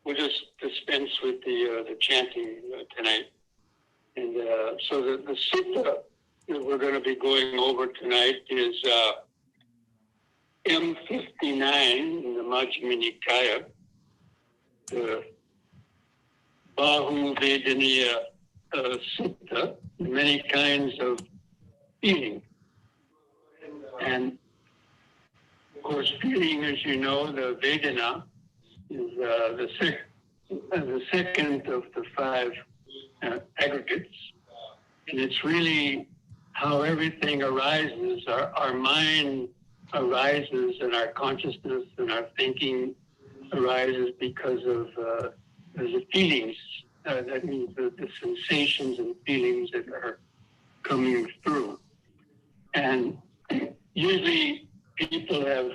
we'll just dispense with the chanting tonight. And so the sutta that we're going to be going over tonight is M59 in the Majjhima Nikaya, the Bahuvedaniya Sutta, many kinds of feeling. And of course, feeling, as you know, the Vedana is the second of the five aggregates. And it's really how everything arises. Our mind arises, and our consciousness and our thinking arises because of the feelings. That means the sensations and feelings that are coming through. And usually people have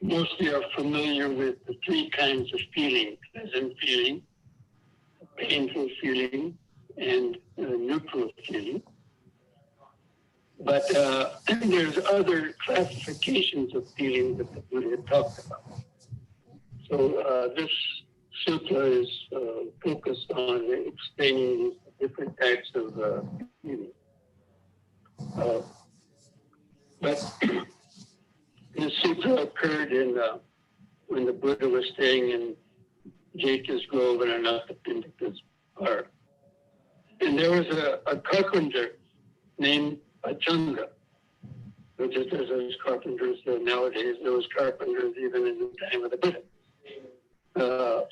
mostly are familiar with the three kinds of feeling: pleasant feeling, painful feeling, and neutral feeling. But there's other classifications of feeling that the Buddha talked about. So this sutta is focused on explaining different types of feeling. But the sutta occurred when the Buddha was staying in Jeta's Grove in Anathapindika's park. And there was a carpenter named Pachanga. Just as there's carpenters nowadays, there was carpenters even in the time of the Buddha.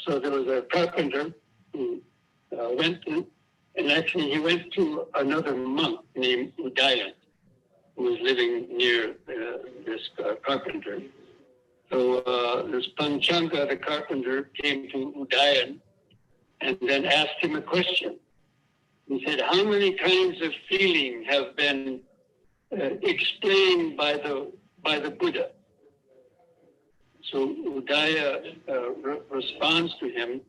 So there was a carpenter who went to another monk named Udaya, who was living near this carpenter. So this Panchanga, the carpenter, came to Udayan and then asked him a question. He said, how many kinds of feeling have been explained by the Buddha? So Udaya responds to him,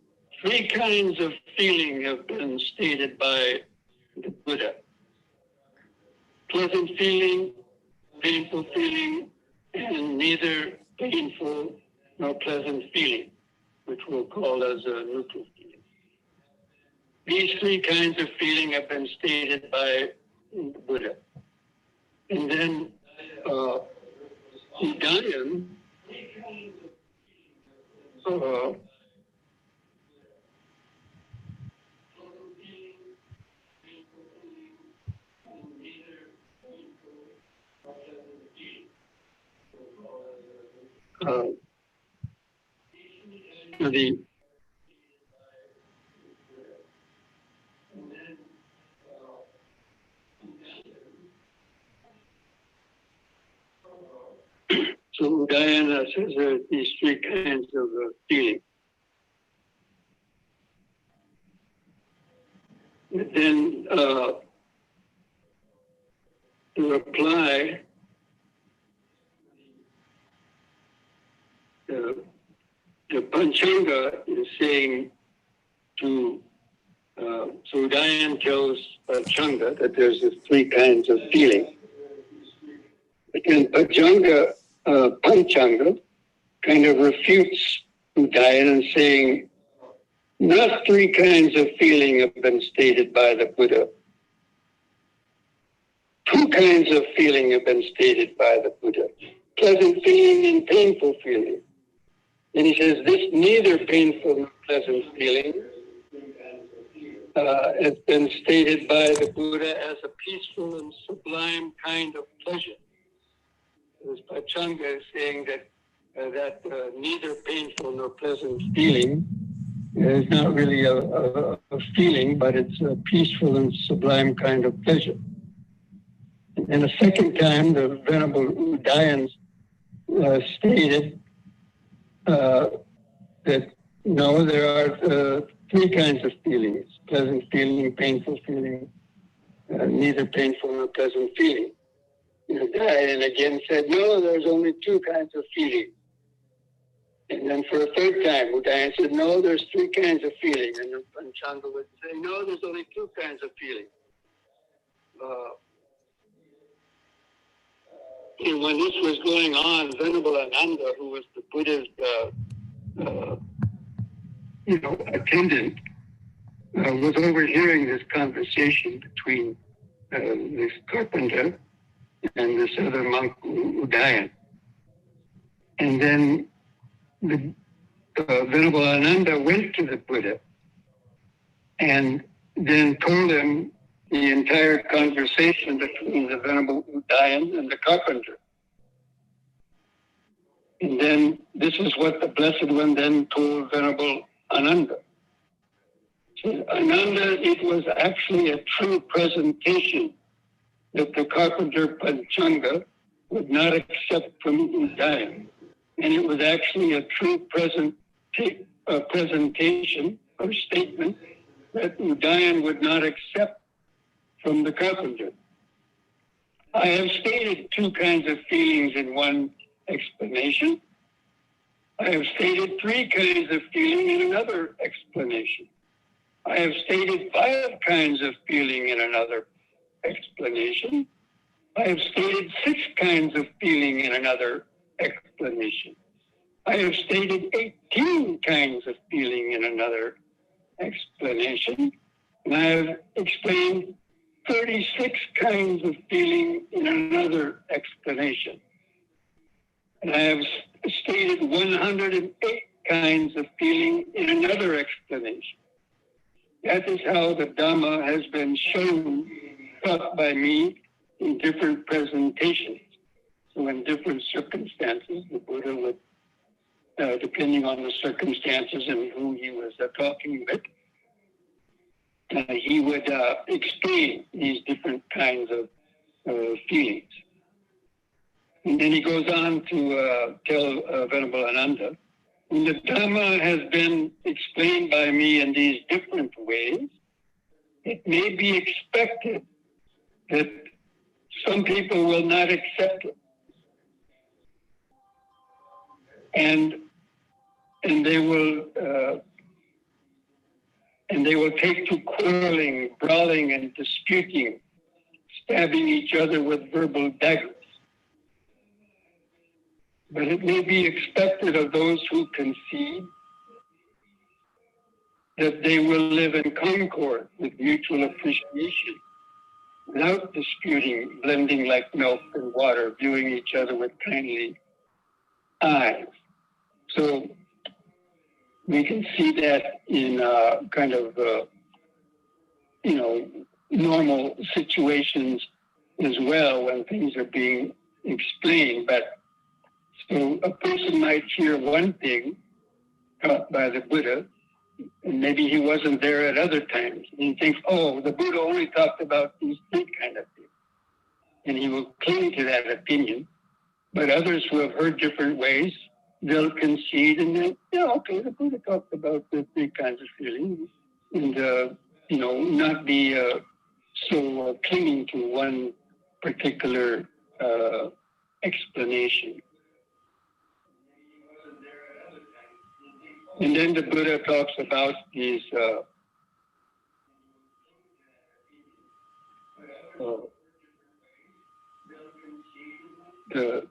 3 kinds of feeling have been stated by the Buddha: pleasant feeling, painful feeling, and neither painful nor pleasant feeling, which we'll call as a neutral feeling. These 3 kinds of feeling have been stated by the Buddha. And then Udayan So Udayana says there are these 3 kinds of feeling. But then to reply, the Panchanga is saying to, so Udayan tells Panchanga that there's 3 kinds of feeling. But then Panchanga kind of refutes Udayan and saying, not 3 kinds of feeling have been stated by the Buddha. 2 kinds of feeling have been stated by the Buddha: pleasant feeling and painful feeling. And he says this neither painful nor pleasant feeling has been stated by the Buddha as a peaceful and sublime kind of pleasure. This Pachanga is saying that neither painful nor pleasant feeling is not really a feeling, but it's a peaceful and sublime kind of pleasure. And the second time, the Venerable Udayan stated that no, there are 3 kinds of feelings: pleasant feeling, painful feeling, neither painful nor pleasant feeling. And again said, no, there's only 2 kinds of feeling. And then for a third time, Udayan said, no, there's 3 kinds of feeling. And then Panchanga would say, no, there's only 2 kinds of feeling. And when this was going on, Venerable Ananda, who was the Buddha's attendant was overhearing this conversation between this carpenter and this other monk, Udayan. And then the Venerable Ananda went to the Buddha and then told him the entire conversation between the Venerable Udayan and the carpenter. And then this is what the Blessed One then told Venerable Ananda. So Ananda, it was actually a true presentation that the carpenter Panchanga would not accept from Udayan. And it was actually a true presentation or statement that Udayan would not accept from the carpenter. I have stated two kinds of feelings in one explanation. I have stated three kinds of feeling in another explanation. I have stated 5 kinds of feeling in another explanation. I have stated 6 kinds of feeling in another explanation. I have stated 18 kinds of feeling in another explanation. And I have explained 36 kinds of feeling in another explanation. And I have stated 108 kinds of feeling in another explanation. That is how the Dhamma has been shown, taught by me in different presentations. So in different circumstances, the Buddha would, depending on the circumstances and who he was talking with, he would explain these different kinds of feelings. And then he goes on to tell Venerable Ananda, when the Dhamma has been explained by me in these different ways, it may be expected that some people will not accept it. And they will take to quarreling, brawling, and disputing, stabbing each other with verbal daggers. But it may be expected of those who concede that they will live in concord with mutual appreciation, without disputing, blending like milk and water, viewing each other with kindly eyes. So we can see that in kind of, normal situations as well when things are being explained. But so a person might hear one thing taught by the Buddha, and maybe he wasn't there at other times. And he thinks, oh, the Buddha only talked about these 3 kind of things. And he will cling to that opinion. But others who have heard different ways, they'll concede and then, okay, the Buddha talked about the 3 kinds of feelings. And, not be so clinging to one particular explanation. And then the Buddha talks about these the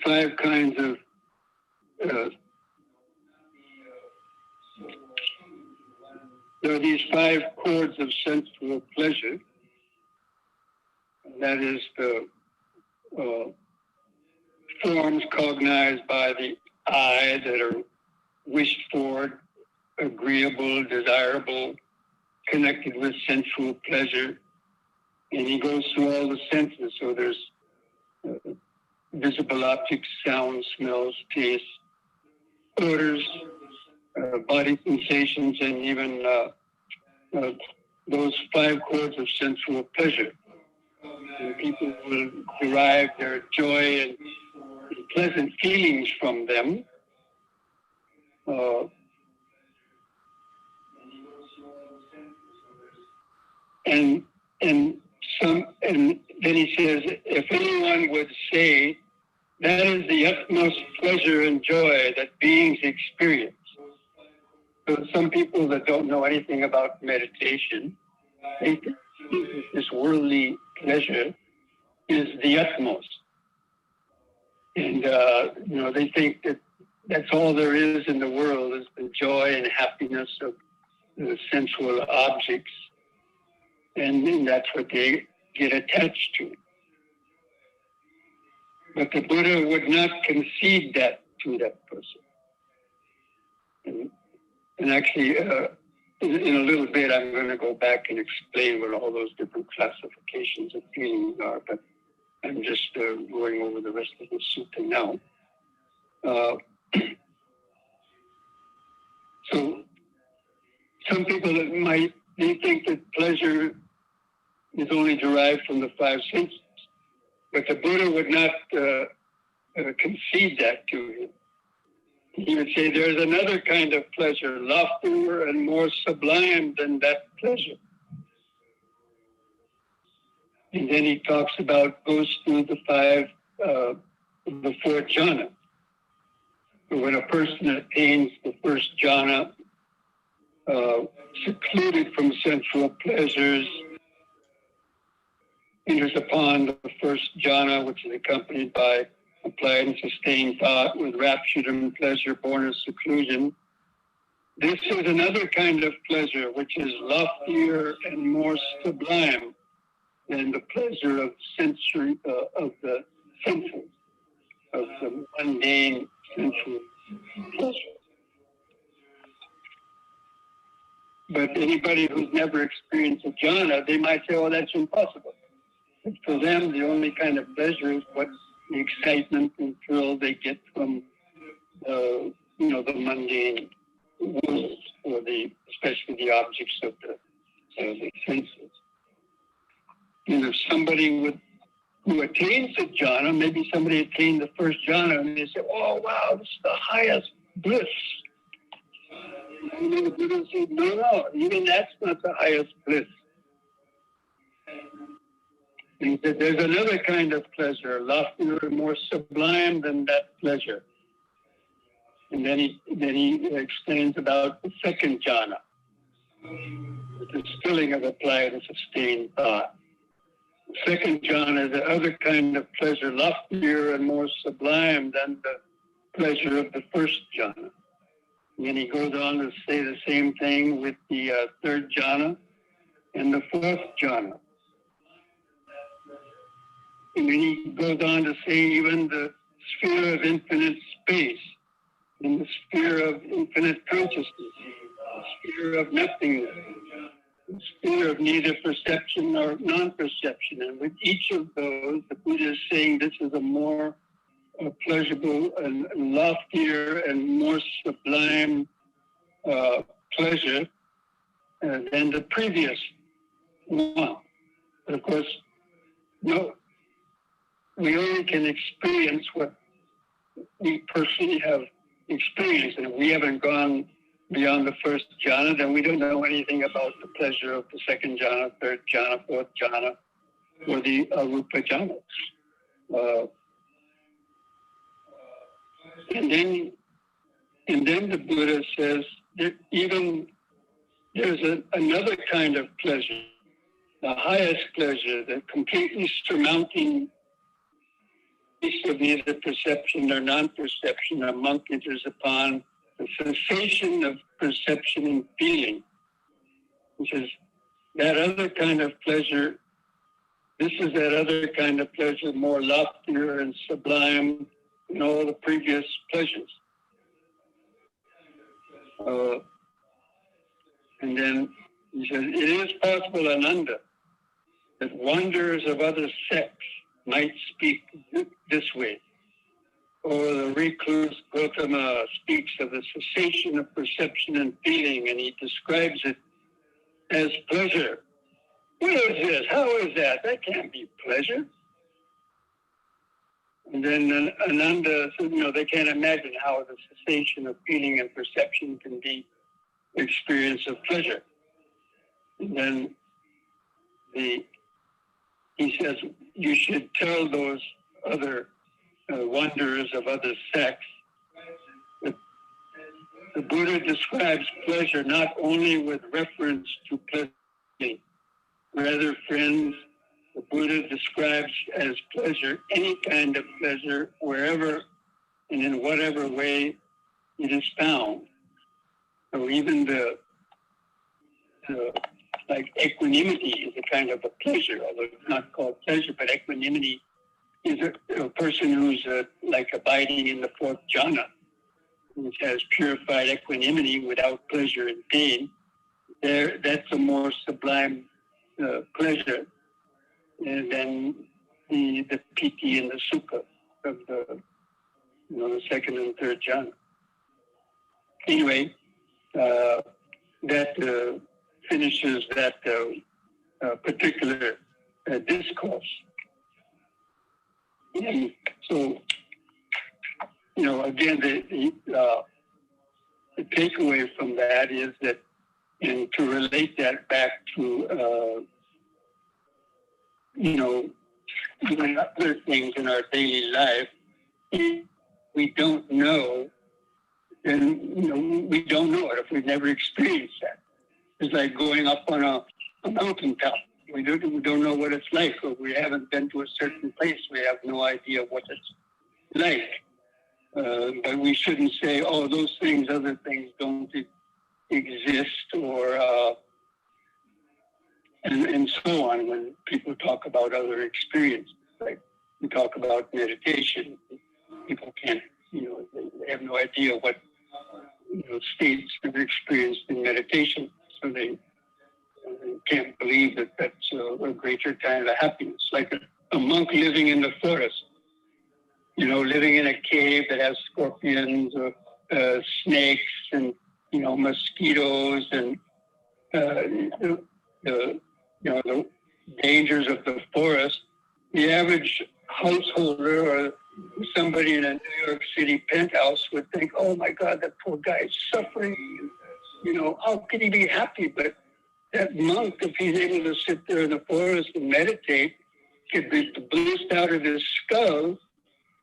5 kinds of there are these 5 chords of sensual pleasure. That is the forms cognized by the eye that are wished for, agreeable, desirable, connected with sensual pleasure. And he goes through all the senses. So there's visible objects, sounds, smells, tastes, odors, body sensations, and even those 5 chords of sensual pleasure. And people will derive their joy and pleasant feelings from them. And then he says, if anyone would say that is the utmost pleasure and joy that beings experience. So some people that don't know anything about meditation, they think this worldly pleasure is the utmost. And, they think that that's all there is in the world, is the joy and happiness of the sensual objects. And then that's what they get attached to. But the Buddha would not concede that to that person. And actually, in a little bit, I'm going to go back and explain what all those different classifications of feelings are, but I'm just going over the rest of the sutta now. So some people they think that pleasure is only derived from the five senses, but the Buddha would not concede that to him. He would say there's another kind of pleasure, loftier and more sublime than that pleasure. And then he talks about, goes through the four jhana. When a person attains the first jhana, secluded from sensual pleasures, enters upon the first jhana, which is accompanied by applied and sustained thought with rapture and pleasure born of seclusion. This is another kind of pleasure which is loftier and more sublime than the pleasure of of the senses, of the mundane sensual pleasure. But anybody who's never experienced a jhana, they might say, "Oh, that's impossible." But for them, the only kind of pleasure is what the excitement and thrill they get from, the mundane world, or especially the objects of the senses. And if somebody who attains the jhana, maybe somebody attained the first jhana, and they say, "Oh, wow, this is the highest bliss." And the Buddha said, no, even that's not the highest bliss. And he said, there's another kind of pleasure, loftier and more sublime than that pleasure. And then he explains about the second jhana, the distilling of applied and sustained thought. The second jhana is the other kind of pleasure, loftier and more sublime than the pleasure of the first jhana. And then he goes on to say the same thing with the third jhana and the fourth jhana. And then he goes on to say even the sphere of infinite space, and the sphere of infinite consciousness, the sphere of nothingness, the sphere of neither perception nor non-perception. And with each of those, the Buddha is saying this is a more pleasurable and loftier and more sublime pleasure than the previous one. But of course, we only can experience what we personally have experienced. And if we haven't gone beyond the first jhana, then we don't know anything about the pleasure of the second jhana, third jhana, fourth jhana, or the arupa jhanas. And then the Buddha says that even there's another kind of pleasure, the highest pleasure, the completely surmounting piece of either perception or non-perception. A monk enters upon the cessation of perception and feeling, which is that other kind of pleasure. This is that other kind of pleasure, more loftier and sublime than all the previous pleasures. And then he says, it is possible, Ananda, that wanderers of other sects might speak this way. Or the recluse Gautama speaks of the cessation of perception and feeling, and he describes it as pleasure. What is this? How is that? That can't be pleasure. And then Ananda said, they can't imagine how the cessation of feeling and perception can be the experience of pleasure. And then he says, you should tell those other wanderers of other sects that the Buddha describes pleasure not only with reference to pleasure. Rather, friends, the Buddha describes as pleasure any kind of pleasure, wherever and in whatever way it is found. So even the like equanimity is a kind of a pleasure, although it's not called pleasure, but equanimity is a person who's like abiding in the fourth jhana, which has purified equanimity without pleasure and pain. That's a more sublime pleasure than the piti and the sukha of the second and third jhana. Anyway, that finishes that particular discourse. And so, again, the takeaway from that is that, and to relate that back to, doing other things in our daily life, we don't know, and, we don't know it if we've never experienced that. It's like going up on a mountaintop. We don't know what it's like, or we haven't been to a certain place. We have no idea what it's like. But we shouldn't say, oh, those things, other things don't exist, or and so on. When people talk about other experiences, like we talk about meditation, people can't, they have no idea what states they've experienced in meditation, so they can't believe that that's a greater kind of happiness. Like a monk living in the forest, living in a cave that has scorpions or snakes and mosquitoes and the dangers of the forest. The average householder or somebody in a New York City penthouse would think, "Oh my God, that poor guy is suffering. How could he be happy?" But that monk, if he's able to sit there in the forest and meditate, could be blissed out of his skull,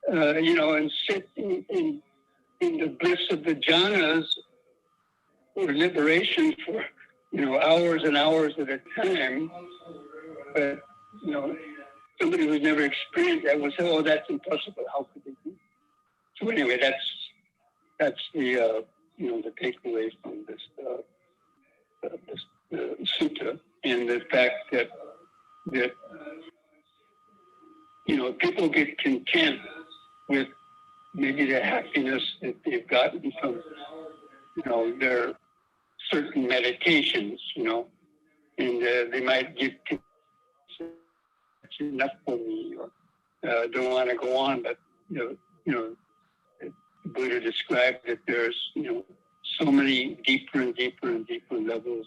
and sit in the bliss of the jhanas or liberation for, hours and hours at a time. But, somebody who's never experienced that would say, "Oh, that's impossible. How could they do?" So anyway, that's the the takeaway from this sutta, and the fact that people get content with maybe the happiness that they've gotten from their certain meditations, and they might get that's enough for me, or don't want to go on. But the Buddha described that there's so many deeper and deeper and deeper levels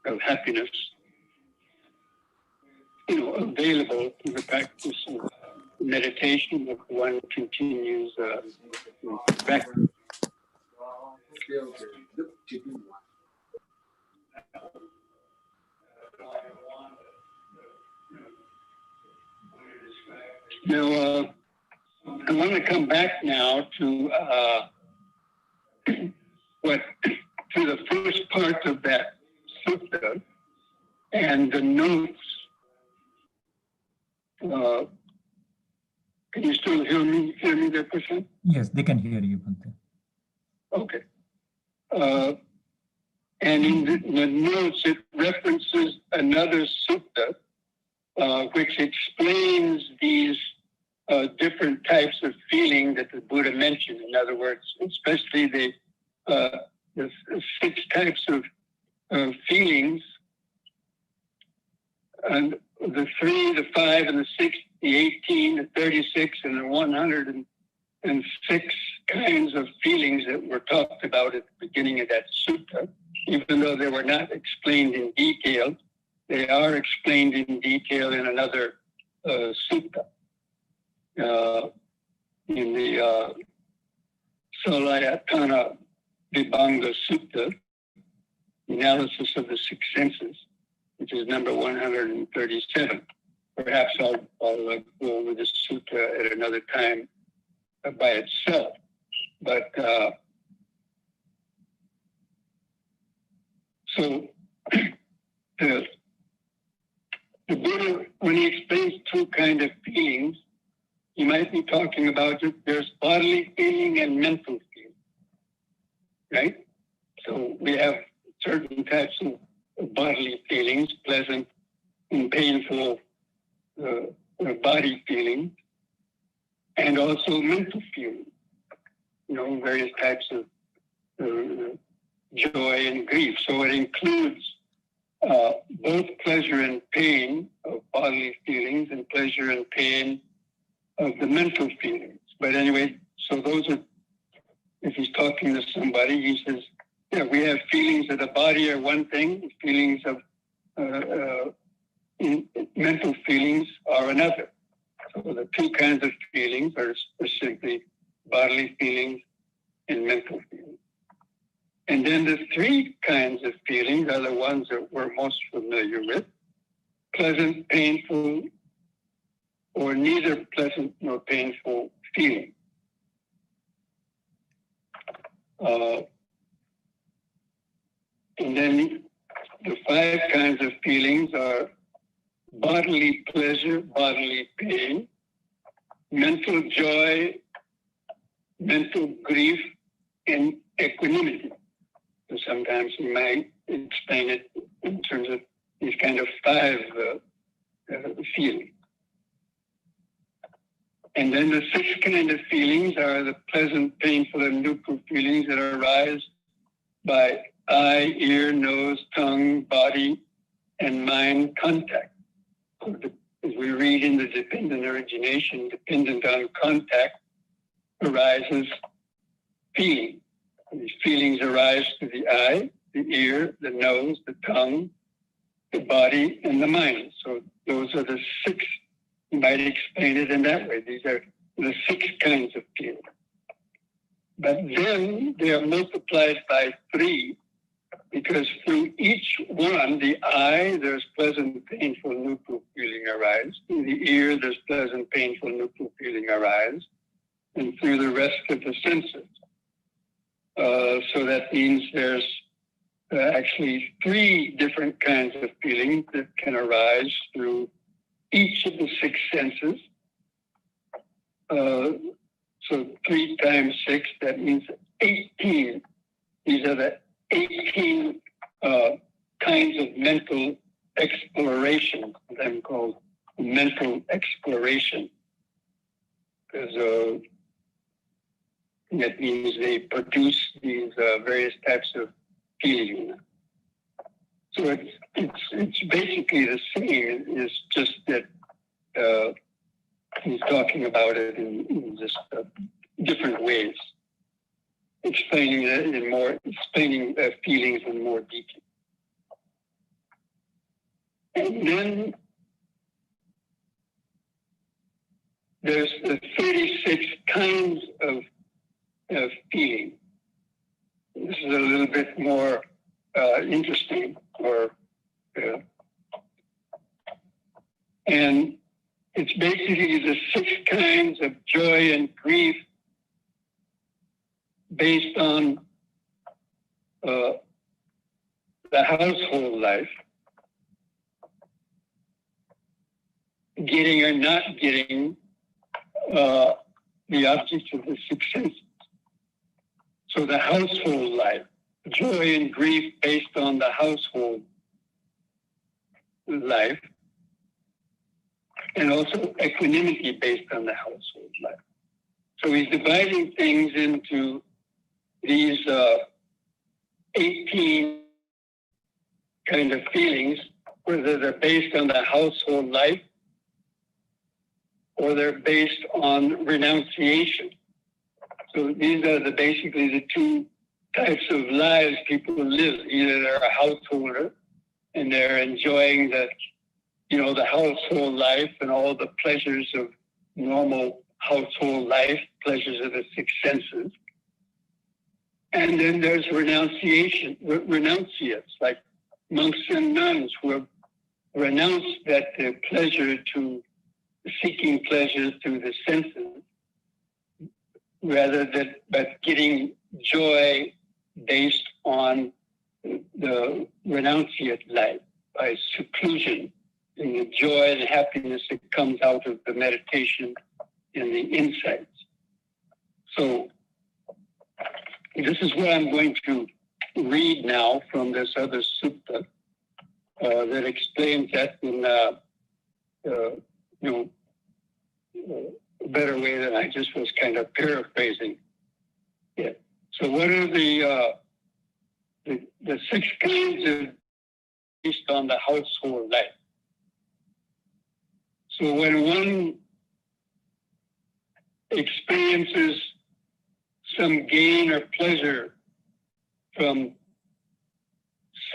of happiness, available to the practice of meditation if one continues practice. Now, I want to come back now to the first part of that sutta and the notes. Can you still hear me there, Krishna? Yes, they can hear you, Bhante. Okay. And in the notes, it references another sutta, which explains these different types of feeling that the Buddha mentioned. In other words, especially the 6 types of feelings, and the 3, the 5, and the 6, the 18, the 36, and the 106 kinds of feelings that were talked about at the beginning of that sutta. Even though they were not explained in detail, they are explained in detail in another sutta. In the Salayatana Vibhanga Sutta, analysis of the 6 senses, which is number 137. Perhaps I'll go over this sutta at another time by itself. But so the Buddha, when he explains 2 kinds of feelings, he might be talking about there's bodily feeling and mental feeling. right? So we have certain types of bodily feelings, pleasant and painful body feelings, and also mental feelings, various types of joy and grief. So it includes both pleasure and pain of bodily feelings and pleasure and pain of the mental feelings. But anyway, so those are, if he's talking to somebody, he says, yeah, we have feelings of the body are one thing, feelings of mental feelings are another. So the two kinds of feelings are simply bodily feelings and mental feelings. And then the three kinds of feelings are the ones that we're most familiar with: pleasant, painful, or neither pleasant nor painful feeling. And then the five kinds of feelings are bodily pleasure, bodily pain, mental joy, mental grief, and equanimity. So sometimes we might explain it in terms of these kind of five feelings. And then the sixth kind of feelings are the pleasant, painful, and neutral feelings that arise by eye, ear, nose, tongue, body, and mind contact. So as we read in the dependent origination, dependent on contact arises feeling. These feelings arise to the eye, the ear, the nose, the tongue, the body, and the mind. So those are the six. You might explain it in that way. These are the six kinds of feelings. But then they are multiplied by 3, because through each one, the eye, there's pleasant, painful, neutral feeling arise. Through the ear, there's pleasant, painful, neutral feeling arise. And through the rest of the senses. So that means there's actually 3 different kinds of feelings that can arise through each of the 6 senses. So 3 times 6, that means 18. These are the 18 kinds of mental exploration, them called mental exploration. Because that means they produce these various types of feelings. So it's basically the same. It's just that he's talking about it in just different ways, explaining feelings in more detail. And then there's the 36 kinds of feeling. This is a little bit more interesting, and it's basically the 6 kinds of joy and grief based on the household life, getting or not getting the objects of the 6 senses. So the household life, joy and grief based on the household life, and also equanimity based on the household life. So he's dividing things into these 18 kind of feelings, whether they're based on the household life or they're based on renunciation. So these are basically the 2 types of lives people live. Either they're a householder and they're enjoying the household life and all the pleasures of normal household life, pleasures of the 6 senses. And then there's renunciates, like monks and nuns who have renounced that seeking pleasure through the senses, but getting joy based on the renunciate life by seclusion and the joy and happiness that comes out of the meditation and the insights. So This is what I'm going to read now from this other sutta that explains that in a better way than I just was kind of paraphrasing it. So what are the 6 kinds of based on the household life? So when one experiences some gain or pleasure from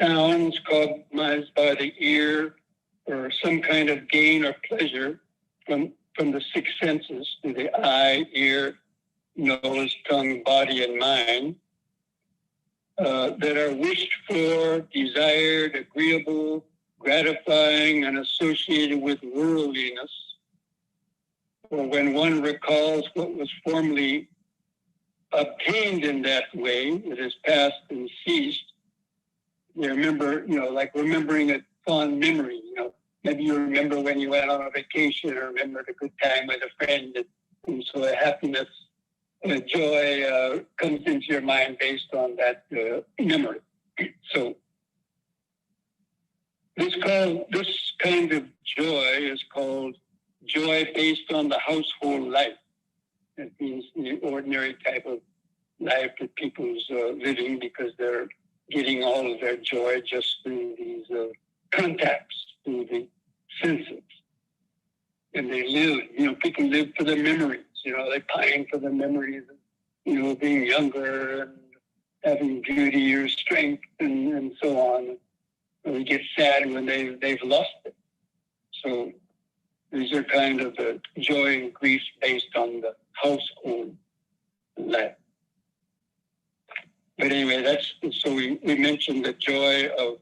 sounds cognized by the ear, or some kind of gain or pleasure from the 6 senses, to the eye, ear, nose, tongue, body, and mind, that are wished for, desired, agreeable, gratifying, and associated with worldliness, or when one recalls what was formerly obtained in that way, it is past and ceased, you remember, like remembering a fond memory, maybe you remember when you went on a vacation, or remembered a good time with a friend, and so a happiness, a joy comes into your mind based on that memory. So this kind of joy is called joy based on the household life. That means the ordinary type of life that people's living, because they're getting all of their joy just through these contacts, through the senses. And they live, people live for their memories. They pine for the memories of, being younger and having beauty or strength and so on. And they get sad when they've lost it. So these are kind of the joy and grief based on the household life. But anyway, so we mentioned the joy of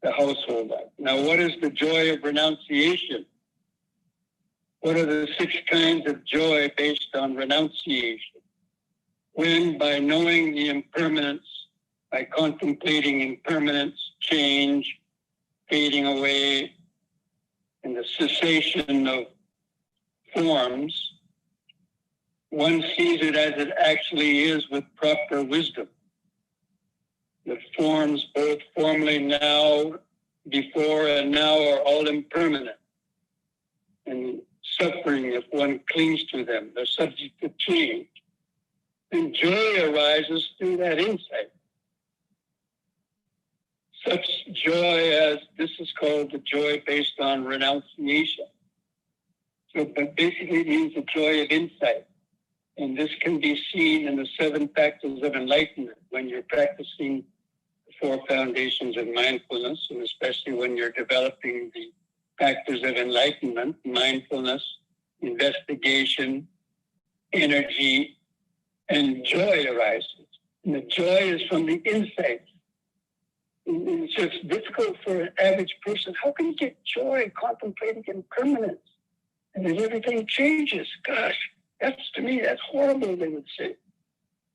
the household life. Now, what is the joy of renunciation? What are the 6 kinds of joy based on renunciation? When, by knowing the impermanence, by contemplating impermanence, change, fading away, and the cessation of forms, one sees it as it actually is with proper wisdom. The forms, both formerly now, before and now, are all impermanent and suffering if one clings to them. They're subject to change. And joy arises through that insight. Such joy as this is called the joy based on renunciation. So, but basically it means the joy of insight. And this can be seen in the 7 factors of enlightenment when you're practicing the 4 foundations of mindfulness, and especially when you're developing the factors of enlightenment: mindfulness, investigation, energy, and joy arises. And the joy is from the insight. It's just difficult for an average person. How can you get joy contemplating impermanence and then everything changes? Gosh, to me, that's horrible, they would say.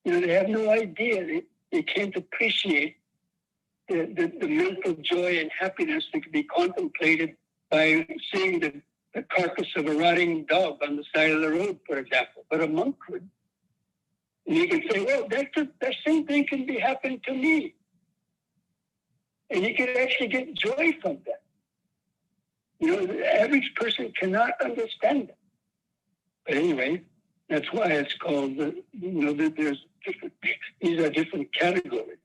They have no idea. They can't appreciate the mental joy and happiness that can be contemplated by seeing the carcass of a rotting dog on the side of the road, for example. But a monk could. And you can say, well, that same thing can be happening to me. And you can actually get joy from that. The average person cannot understand that. But anyway, that's why it's called, that there's different, these are different categories.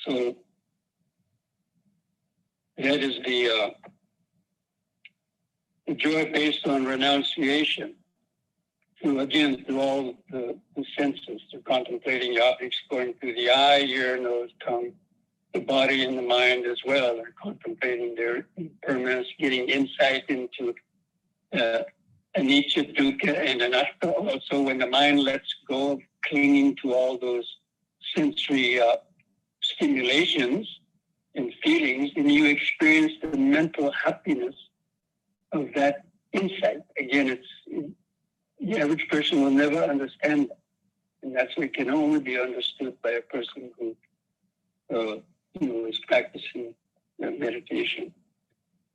So that is the joy based on renunciation. So again, through all the senses, through contemplating the objects going through the eye, ear, nose, tongue, the body and the mind as well. They're contemplating their impermanence, getting insight into anicca, dukkha, and anatta. Also, when the mind lets go of clinging to all those sensory stimulations and feelings, and you experience the mental happiness of that insight. Again, the average person will never understand that. And that's what can only be understood by a person who is practicing meditation.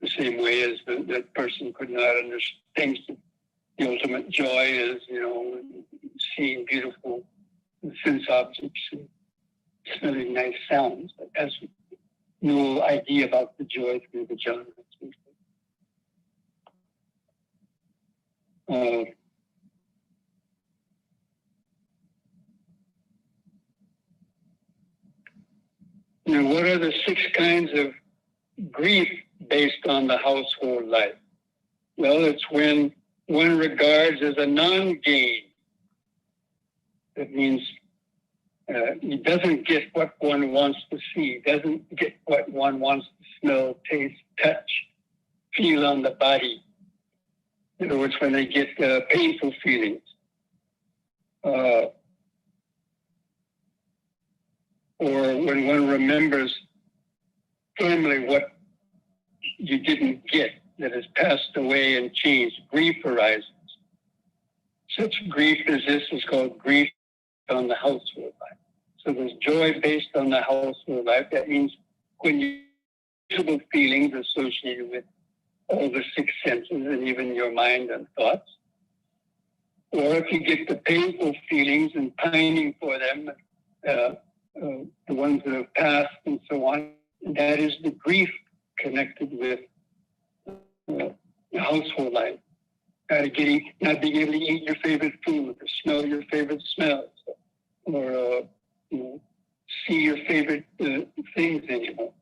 The same way as that person could not understand the ultimate joy is, seeing beautiful sense objects and smelling nice sounds. But has no idea about the joy through the jhana. What are the 6 kinds of grief based on the household life? Well, it's when one regards as a non-gain. That means he doesn't get what one wants to see, doesn't get what one wants to smell, taste, touch, feel on the body. In other words, when they get painful feelings. Or when one remembers firmly what you didn't get, that has passed away and changed, grief arises. Such grief as this is called grief on the household life. So there's joy based on the household life. That means when you have feelings associated with all the 6 senses and even your mind and thoughts. Or if you get the painful feelings and pining for them, the ones that have passed and so on, that is the grief connected with the household life. Not being able to eat your favorite food or smell your favorite smells or see your favorite things anymore.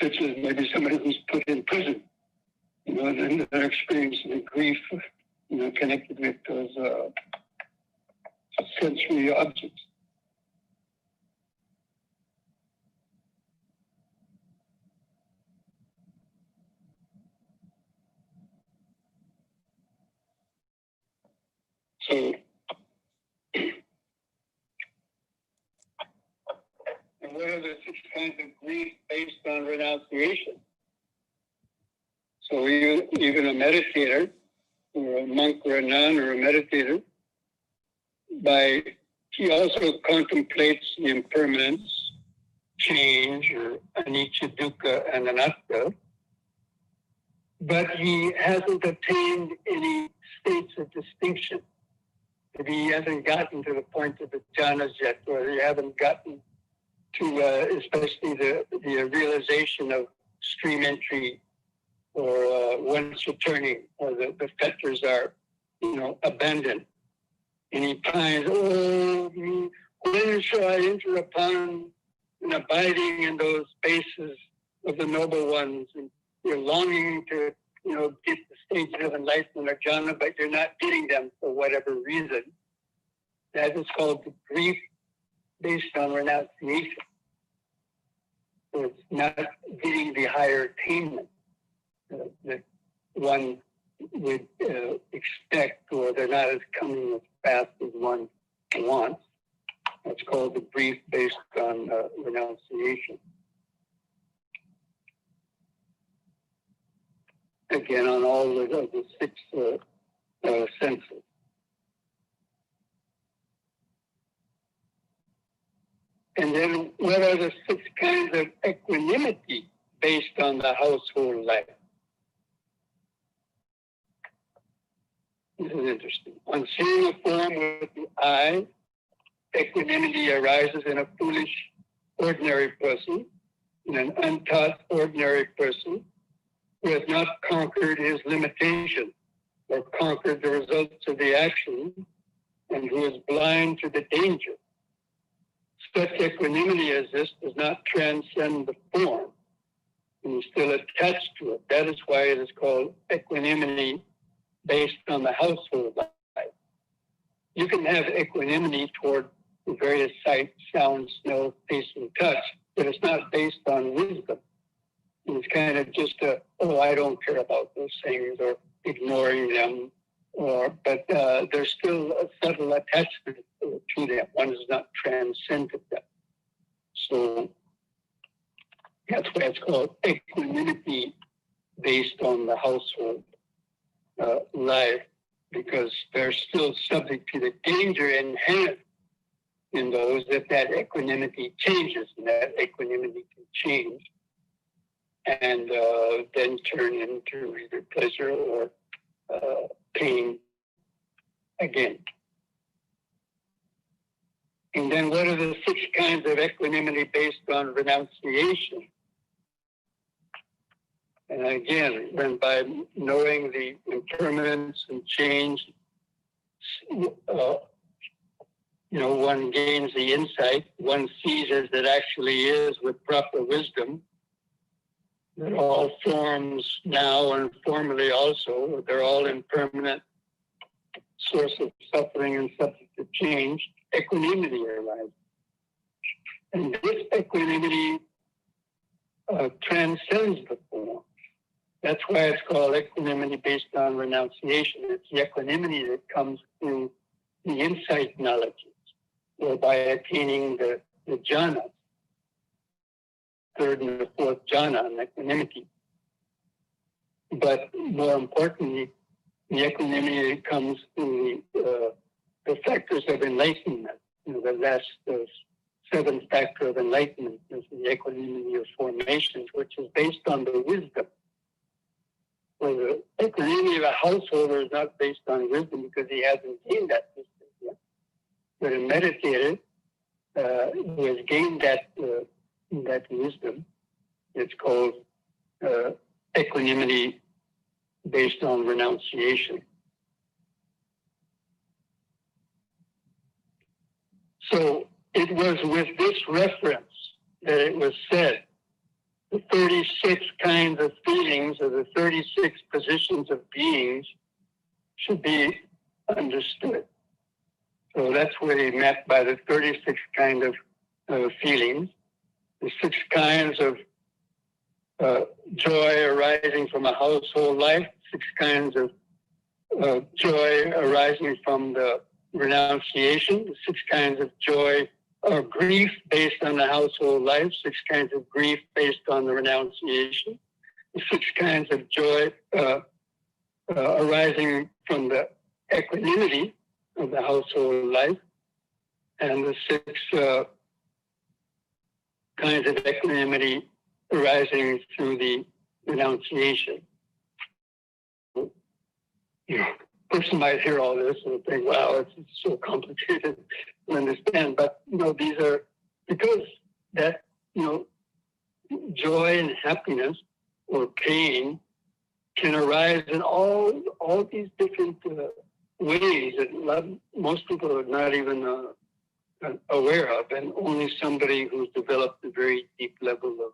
Such as maybe somebody who's put in prison, and they're experiencing the grief, connected with those sensory objects. So, and what are the 6 kinds of grief based on renunciation? So even a meditator, or a monk or a nun or a meditator, he also contemplates the impermanence, change, or anicca, dukkha, and anatta, but he hasn't attained any states of distinction. Maybe he hasn't gotten to the point of the jhanas yet, or he hasn't gotten to especially the realization of stream entry, or once returning, or the fetters are, abandoned. And he pines, when shall I enter upon and abiding in those spaces of the noble ones? And you're longing to, get the stages of enlightenment or jhana, but you're not getting them for whatever reason. That is called the grief based on renunciation. So it's not getting the higher attainment that one would expect, or they're not as coming as fast as one wants. That's called the grief based on renunciation. Again, on all the 6 senses. And then what are the 6 kinds of equanimity based on the household life? This is interesting. On seeing a form with the eye, equanimity arises in a foolish, ordinary person, in an untaught, ordinary person, who has not conquered his limitation or conquered the results of the action, and who is blind to the danger. Such equanimity as this does not transcend the form, and is still attached to it. That is why it is called equanimity based on the household life. You can have equanimity toward the various sight, sound, smell, taste, and touch, but it's not based on wisdom. It's kind of just I don't care about those things, or ignoring them, but there's still a subtle attachment to them. One has not transcended them. So that's why it's called equanimity based on the household life, because they're still subject to the danger inherent in those if that equanimity changes, and that equanimity can change and then turn into either pleasure or pain again. And then what are the 6 kinds of equanimity based on renunciation? And again, when by knowing the impermanence and change, one gains the insight, one sees as it actually is with proper wisdom, that all forms now and formerly also, they're all impermanent, source of suffering and subject to change, equanimity arises. And this equanimity transcends the form. That's why it's called equanimity based on renunciation. It's the equanimity that comes through the insight knowledges, or by attaining the jhanas, 3rd and the 4th jhana on equanimity. But more importantly, the equanimity that comes through the factors of enlightenment. The 7th factor of enlightenment is the equanimity of formations, which is based on the wisdom. Well, the equanimity of a householder is not based on wisdom because he hasn't gained that wisdom yet. But a meditator who has gained that wisdom, it's called equanimity based on renunciation. So it was with this reference that it was said, the 36 kinds of feelings or the 36 positions of beings should be understood. So that's what he meant by the 36 kind of feelings, the 6 kinds of joy arising from a household life, 6 kinds of joy arising from the renunciation, the 6 kinds of joy or grief based on the household life, 6 kinds of grief based on the renunciation, the 6 kinds of joy arising from the equanimity of the household life, and the 6 kinds of equanimity arising through the renunciation. Person might hear all this and think, wow, it's so complicated to understand. But, these are, because that, joy and happiness or pain can arise in all these different ways that most people are not even aware of, and only somebody who's developed a very deep level of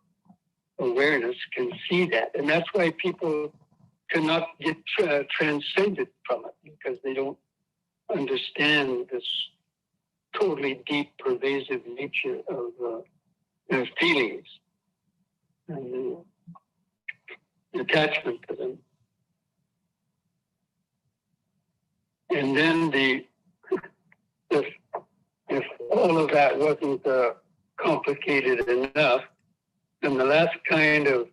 awareness can see that. And that's why people cannot get transcended from it, because they don't understand this totally deep, pervasive nature of their feelings and the attachment to them. And then if all of that wasn't complicated enough, then the last kind of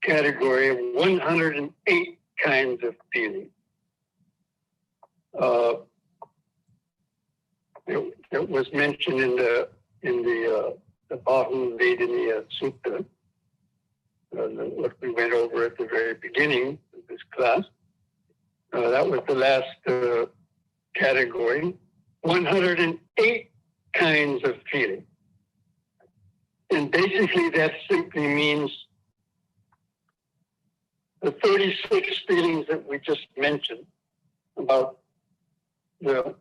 category of 108 kinds of feeling. It was mentioned in the Bahuvedaniya Sutta, what we went over at the very beginning of this class. That was the last category. 108 kinds of feeling. And basically that simply means the 36 feelings that we just mentioned, about the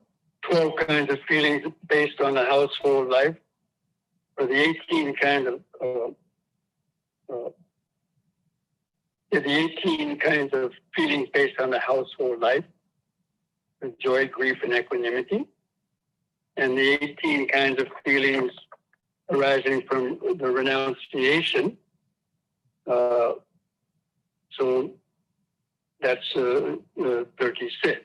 12 kinds of feelings based on the household life, or the 18 kinds of feelings based on the household life, the joy, grief, and equanimity, and the 18 kinds of feelings arising from the renunciation. So that's 36.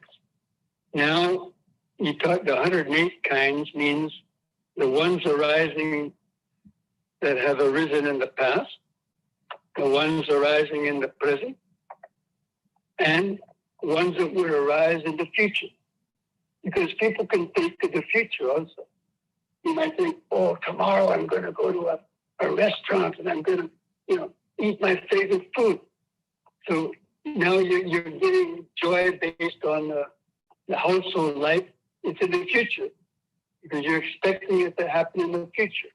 Now, you talk the 108 kinds means the ones arising that have arisen in the past, the ones arising in the present, and ones that will arise in the future. Because people can think to the future also. You might think, oh, tomorrow I'm going to go to a restaurant and I'm going to, eat my favorite food. So now you're getting joy based on the household life. It's in the future because you're expecting it to happen in the future,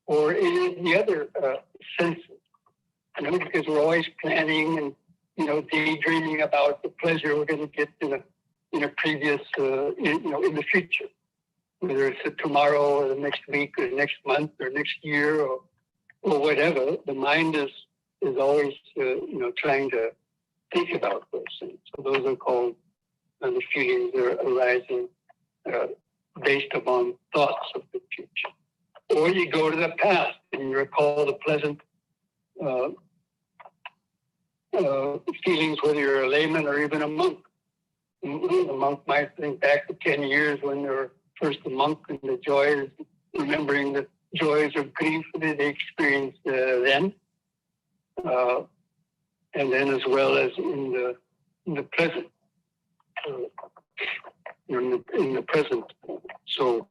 or in the other senses. Because we're always planning and daydreaming about the pleasure we're going to get in a previous in the future, whether it's tomorrow or the next week or next month or next year or whatever. The mind is always trying to think about those things. So those are called the feelings that are arising based upon thoughts of the future. Or you go to the past and you recall the pleasant feelings, whether you're a layman or even a monk. The monk might think back to 10 years when they were first a monk, and the joys, remembering the joys of grief that they experienced then, and then as well as in the present, in the present. So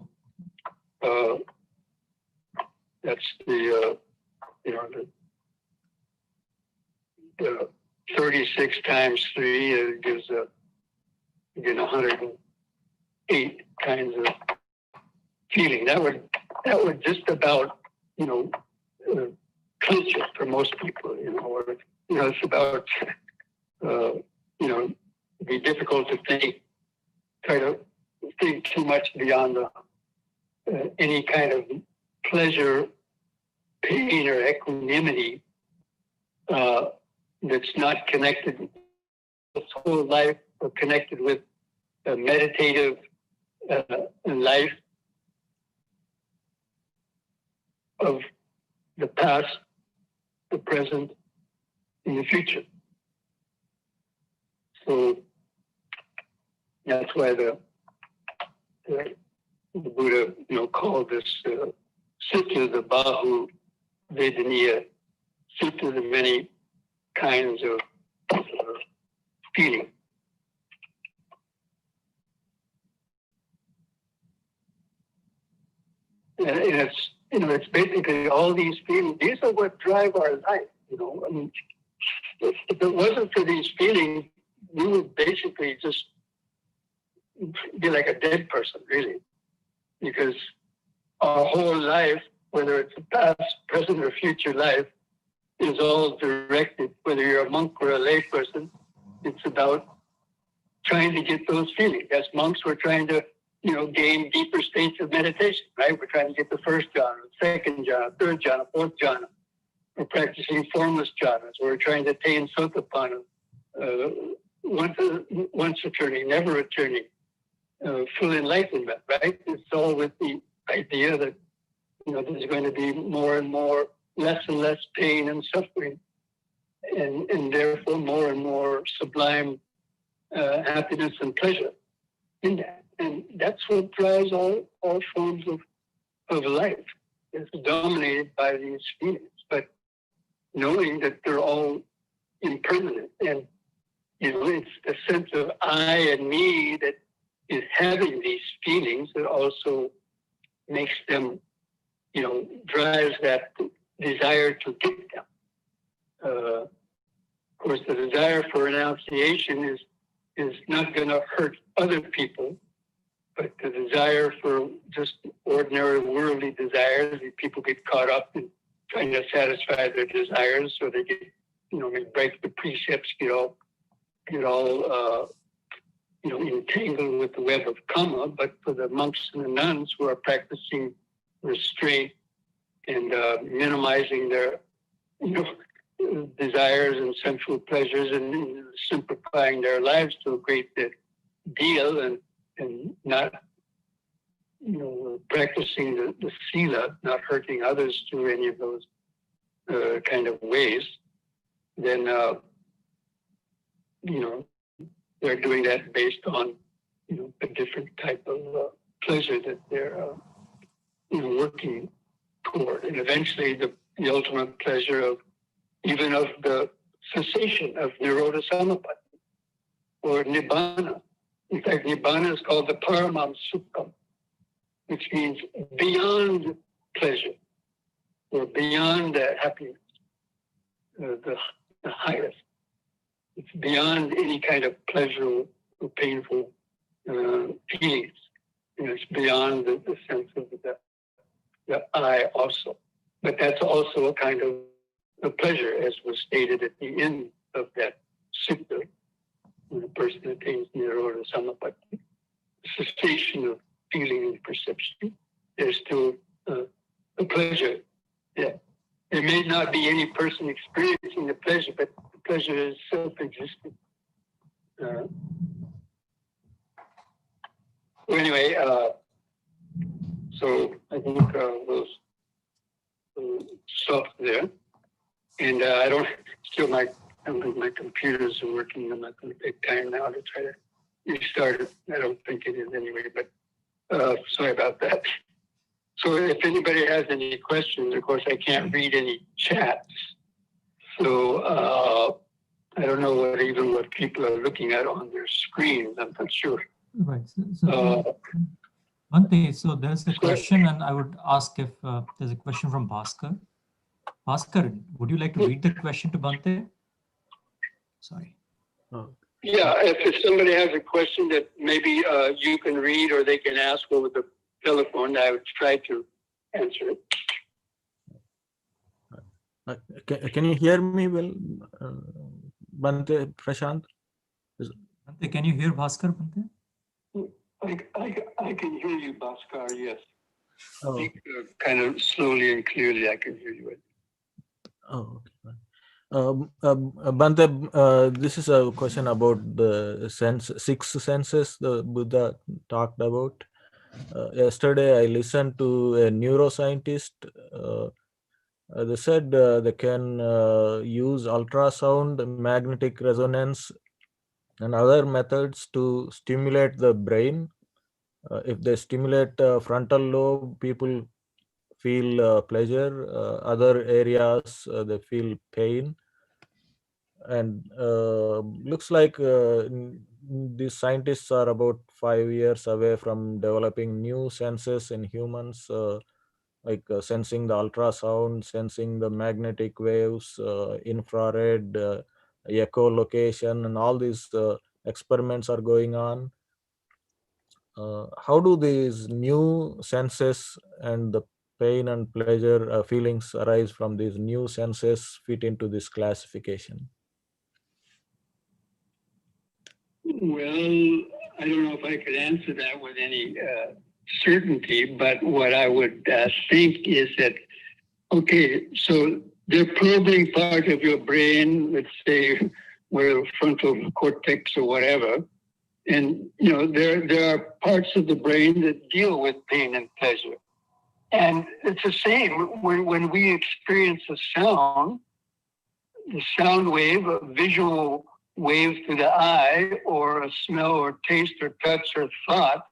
that's the 36 times 3 gives again 108 kinds of feeling. That would just about clinch it for most people. Or it's about it'd be difficult to try to think too much beyond any kind of pleasure, pain, or equanimity that's not connected with this whole life or connected with a meditative life of the past, the present, and the future. So that's why the Buddha, called this Sutta the Bahuvedaniya, Sutta the many kinds of feeling. And it's basically all these feelings. These are what drive our life. If it wasn't for these feelings, we would basically just be like a dead person, really, because our whole life, whether it's a past, present, or future life, is all directed, whether you're a monk or a lay person, it's about trying to get those feelings. As monks, we're trying to, gain deeper states of meditation, right? We're trying to get the first jhana, second jhana, third jhana, fourth jhana. We're practicing formless jhanas. We're trying to attain sotapanna, once returning, never returning, full enlightenment, right? It's all with the idea that, there's going to be more and more, less and less pain and suffering, and therefore more and more sublime happiness and pleasure in that. And that's what drives all forms of life. It's dominated by these feelings, but knowing that they're all impermanent. And, it's the sense of I and me that is having these feelings that also makes them, drives that desire to get them. Of course, the desire for renunciation is not going to hurt other people, but the desire for just ordinary worldly desires, people get caught up in trying to satisfy their desires, so they get, they break the precepts, get all entangled with the web of karma. But for the monks and the nuns who are practicing restraint and minimizing their, desires and sensual pleasures and simplifying their lives to a great deal, and not, practicing the sila, not hurting others through any of those kind of ways, then, they're doing that based on, a different type of pleasure that they're, working toward. And eventually the ultimate pleasure of the cessation of nirodha samapatti or nibbana. In fact, nibbana is called the paramam sukham, which means beyond pleasure or beyond happiness, the highest. It's beyond any kind of pleasurable or painful feelings. It's beyond the sense of the I also. But that's also a kind of a pleasure, as was stated at the end of that sutta, when a person attains Nirodha Samapatti, cessation of feeling and perception. There's still a pleasure. Yeah. There may not be any person experiencing the pleasure, but the pleasure is self-existent. Anyway, so I think we'll stop there. And I don't think my computers are working. I'm not going to take time now to try to restart it. I don't think it is anyway, but sorry about that. So if anybody has any questions, of course, I can't read any chats. So I don't know what people are looking at on their screens. I'm not sure. Right. Bhante, so there's a question, and I would ask if there's a question from Bhaskar. Bhaskar, would you like to read the question to Bhante? Sorry. Yeah, if somebody has a question that maybe you can read or they can ask over the telephone, I would try to answer it. Can you hear me well, Bhante, Prashant? Bhante, can you hear Bhaskar, Bhante? I can hear you, Bhaskar, yes. Oh. Speak kind of slowly and clearly, I can hear you. Oh, okay. Bhante, this is a question about the six senses the Buddha talked about. Yesterday, I listened to a neuroscientist. They said they can use ultrasound, magnetic resonance, and other methods to stimulate the brain. If they stimulate frontal lobe, people feel pleasure. Other areas, they feel pain. And looks like these scientists are about 5 years away from developing new senses in humans, like sensing the ultrasound, sensing the magnetic waves, infrared, echolocation, and all these experiments are going on. How do these new senses and the pain and pleasure feelings arise from these new senses fit into this classification? Well, I don't know if I could answer that with any certainty, but what I would think is that, okay, so the probing part of your brain, let's say, where frontal cortex or whatever, and there are parts of the brain that deal with pain and pleasure. And it's the same when we experience a sound, the sound wave, a visual wave to the eye, or a smell or taste or touch or thought,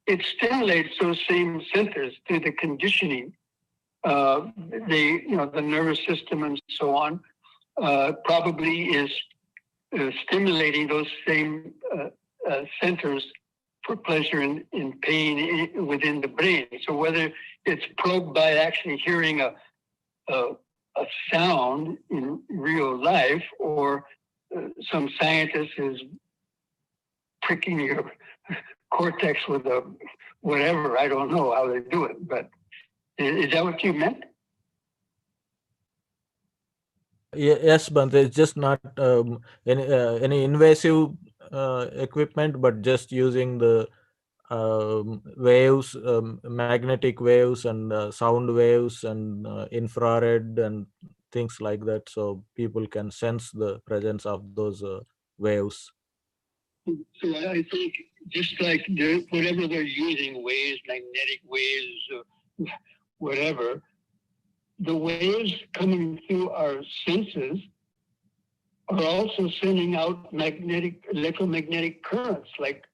it stimulates those same centers through the conditioning. The nervous system and so on probably is stimulating those same centers for pleasure and pain within the brain. So whether it's probed by actually hearing a sound in real life, or some scientist is pricking your cortex with a whatever, I don't know how they do it, but is that what you meant? Yes, Bhante, it's just not any invasive equipment, but just using the waves, magnetic waves and sound waves and infrared and things like that, so people can sense the presence of those waves. So I think just like whatever they're using, waves, magnetic waves, whatever, the waves coming through our senses are also sending out electromagnetic currents, like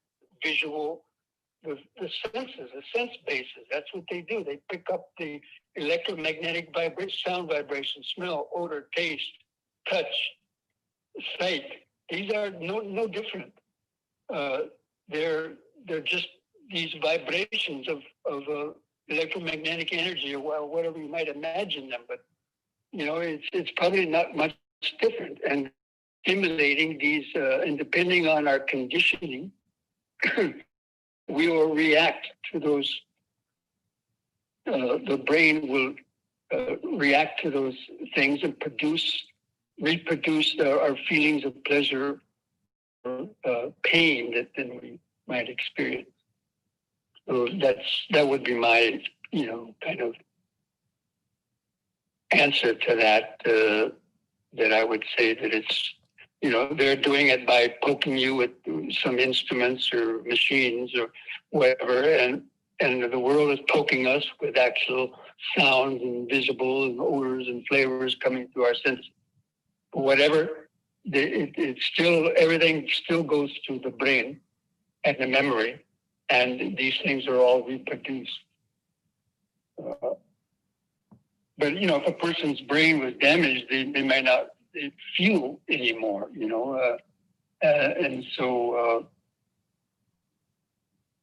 visual, the senses, the sense bases. That's what they do. They pick up the electromagnetic sound vibration, smell, odor, taste, touch, sight. These are no different. They're just these vibrations of electromagnetic energy, or whatever you might imagine them. But it's probably not much different. And stimulating these, and depending on our conditioning, we will react to those. The brain will react to those things and reproduce our feelings of pleasure or pain that then we might experience. So that would be my, kind of answer to that. That I would say that it's, they're doing it by poking you with some instruments or machines or whatever, and the world is poking us with actual sounds and visible and odors and flavors coming through our senses. Whatever, it's still, everything still goes through the brain and the memory, and these things are all reproduced. But, if a person's brain was damaged, they might not feel anymore, and so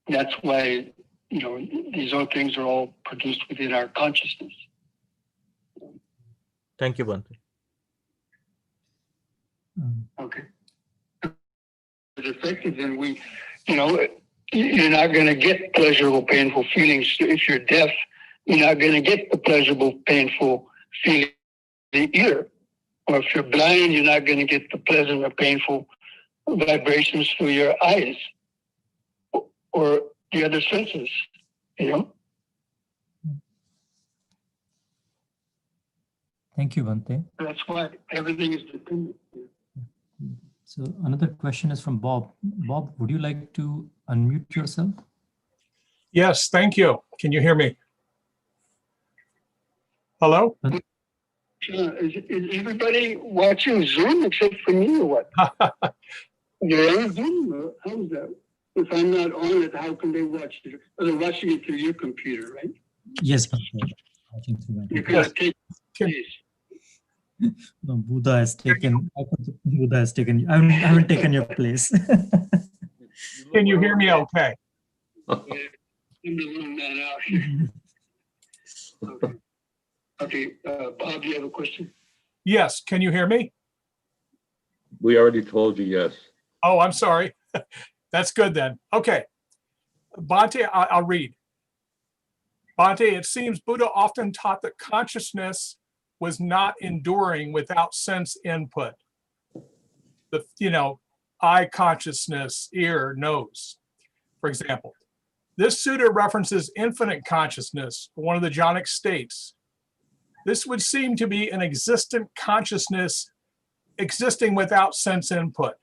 that's why, these other things are all produced within our consciousness. Thank you, Bhante. Okay. It's effective, then you're not going to get pleasurable, painful feelings. If you're deaf, you're not going to get the pleasurable, painful feeling in the ear. Or if you're blind, you're not going to get the pleasant or painful vibrations through your eyes or the other senses, Thank you, Bhante. That's why everything is dependent. So another question is from Bob. Bob, would you like to unmute yourself? Yes, thank you. Can you hear me? Hello? Is everybody watching Zoom except for me or what? You're on Zoom? How is that? If I'm not on it, how can they watch it? They're watching it through your computer, right? Yes, Bhante. Watching through my You computer. can take place. No, Buddha has taken. I haven't taken your place. Can you hear me okay? I'm the little man out here. Okay, Bob, do you have a question? Yes, can you hear me? We already told you yes. Oh, I'm sorry. That's good then. Okay. Bhante, I'll read. Bhante, it seems Buddha often taught that consciousness was not enduring without sense input. Eye consciousness, ear, nose, for example. This sutta references infinite consciousness, one of the jhanic states. This would seem to be an existent consciousness existing without sense input.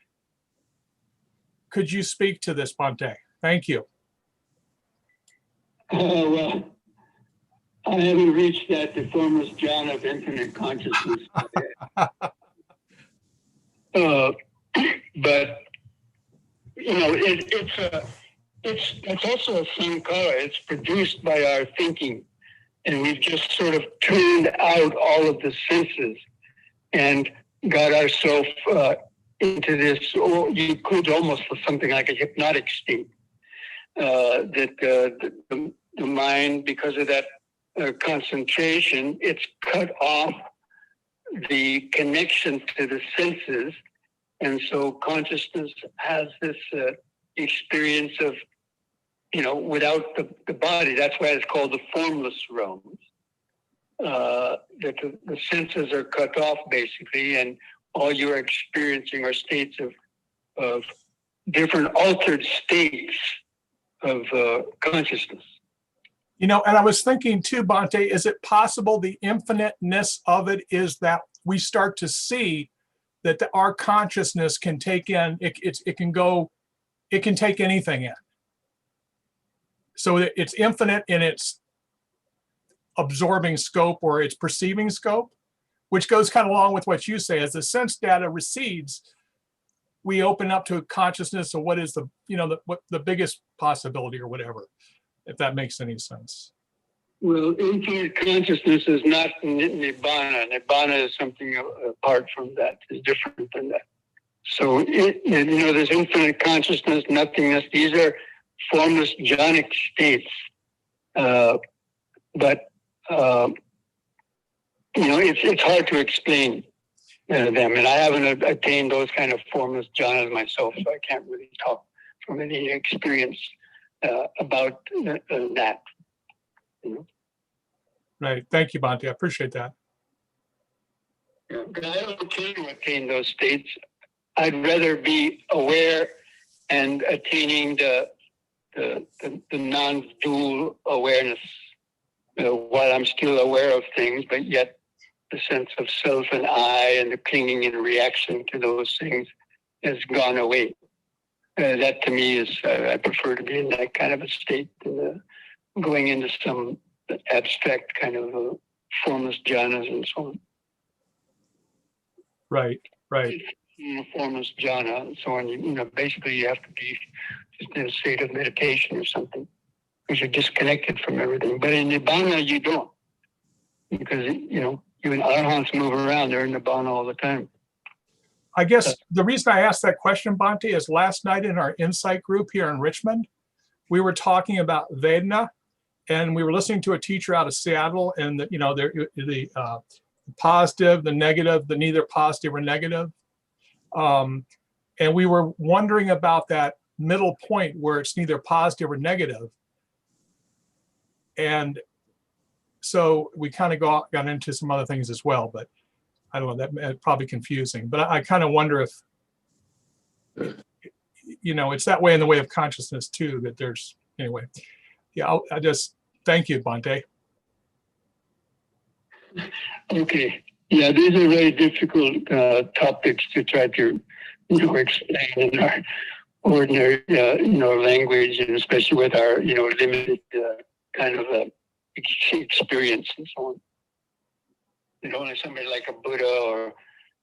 Could you speak to this, Bhante? Thank you. Well, I haven't reached the formless jhana of infinite consciousness. But it's also a sankhara. It's produced by our thinking, and we've just sort of tuned out all of the senses and got ourselves into this. You could almost something like a hypnotic state. That the mind, because of that concentration, it's cut off the connection to the senses, and so consciousness has this experience of, without the body. That's why it's called the formless realms. That the senses are cut off basically, and all you're experiencing are states of different altered states of consciousness. And I was thinking too, Bhante, is it possible the infiniteness of it is that we start to see that our consciousness can take in, it can take anything in. So it's infinite in its absorbing scope or its perceiving scope, which goes kind of along with what you say. As the sense data recedes, we open up to a consciousness of what is the biggest possibility or whatever, if that makes any sense. Well, infinite consciousness is not nibbana. Nibbana is something apart from that, is different than that. So, there's infinite consciousness, nothingness. These are formless jhanic states. But, it's hard to explain. them. And I haven't attained those kind of formless jhanas myself, so I can't really talk from any experience about that. You know? Right. Thank you, Bhante. I appreciate that. Yeah, I don't care to attain those states. I'd rather be aware and attaining the non-dual awareness while I'm still aware of things, but yet the sense of self and I and the clinging and reaction to those things has gone away. That to me is, I prefer to be in that kind of a state than going into some abstract kind of formless jhanas and so on. Right, right. Formless jhana and so on. You know, basically you have to be just in a state of meditation or something because you're disconnected from everything. But in Nibbana, you don't, because, you know, even arhants move around. They're in Nibbana all the time. I guess the reason I asked that question, Bhante, is last night in our insight group here in Richmond, we were talking about Vedana, and we were listening to a teacher out of Seattle, and the positive, the negative, the neither positive or negative. And we were wondering about that middle point where it's neither positive or negative. And so we kind of got into some other things as well, but I don't know, that's probably confusing. But I kind of wonder if, you know, it's that way in the way of consciousness too, that there's, anyway. Yeah, I just, thank you, Bhante. Okay. Yeah, these are very difficult topics to try to, you know, explain in our ordinary, you know, language, and especially with our, you know, limited kind of experience and so on. You know, only somebody like a Buddha or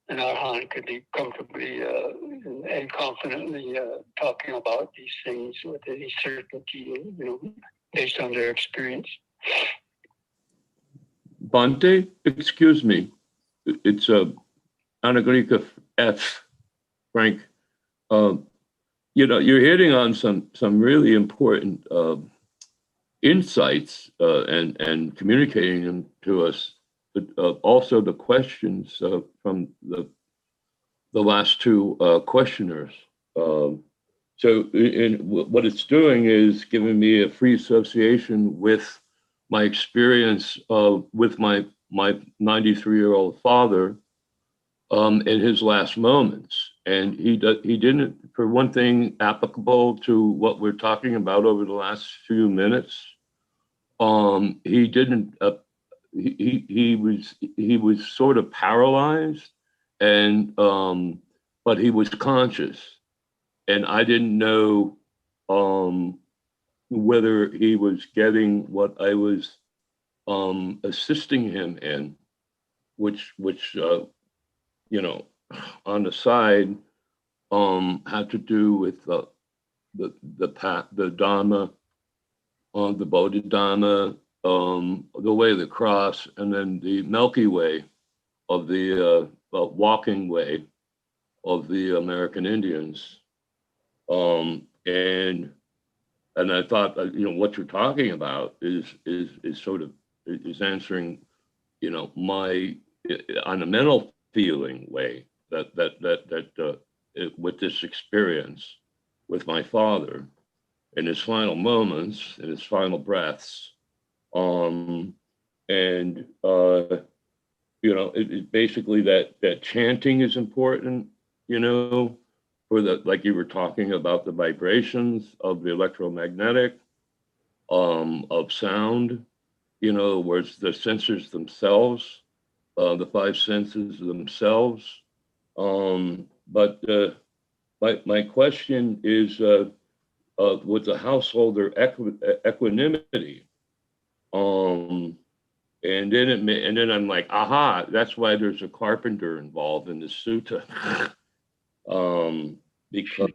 an Arhat could be comfortably and confidently talking about these things with any certainty, you know, based on their experience. Bhante, excuse me. It's Anagarika F. Frank. You know, you're hitting on some really important insights and communicating them to us. But also the questions from the last two questioners. So what it's doing is giving me a free association with my experience with my 93-year-old father in his last moments. And he didn't, for one thing, applicable to what we're talking about over the last few minutes, he didn't, he was sort of paralyzed, and but he was conscious, and I didn't know whether he was getting what I was assisting him in, which you know, on the side had to do with the path, the Dharma, the Bodhidharma, the way of the cross, and then the Milky Way of the walking way of the American Indians. And I thought, you know, what you're talking about is sort of is answering, you know, my on a mental feeling way that with this experience with my father in his final moments, in his final breaths, and you know, it basically that chanting is important, you know, for the, like you were talking about the vibrations of the electromagnetic, of sound, you know, where it's the sensors themselves, the five senses themselves. But my question is with the householder equanimity, and then I'm like, aha, that's why there's a carpenter involved in the sutta. Because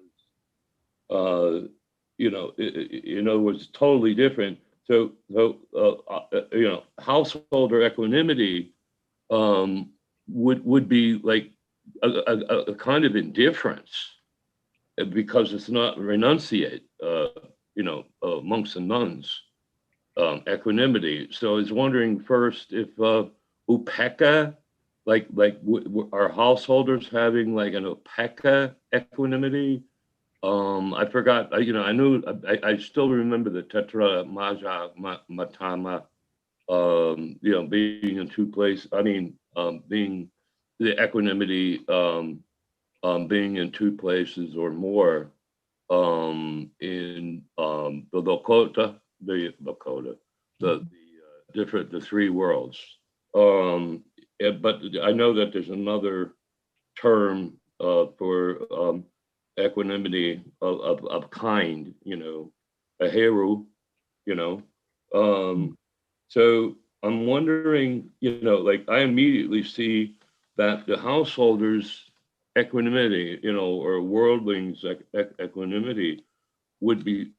you know, in other words, totally different. So you know, householder equanimity would be like a kind of indifference, because it's not renunciate, you know, monks and nuns, equanimity. So I was wondering first if upekkha, are householders having like an opeka equanimity? I forgot. I knew. I still remember the tetra maja matama. Being in two places. I mean, being the equanimity, being in two places or more, in the the three worlds. But I know that there's another term for equanimity of kind, a heru, you know. So I'm wondering, like I immediately see that the householders' equanimity, or worldlings' equanimity would be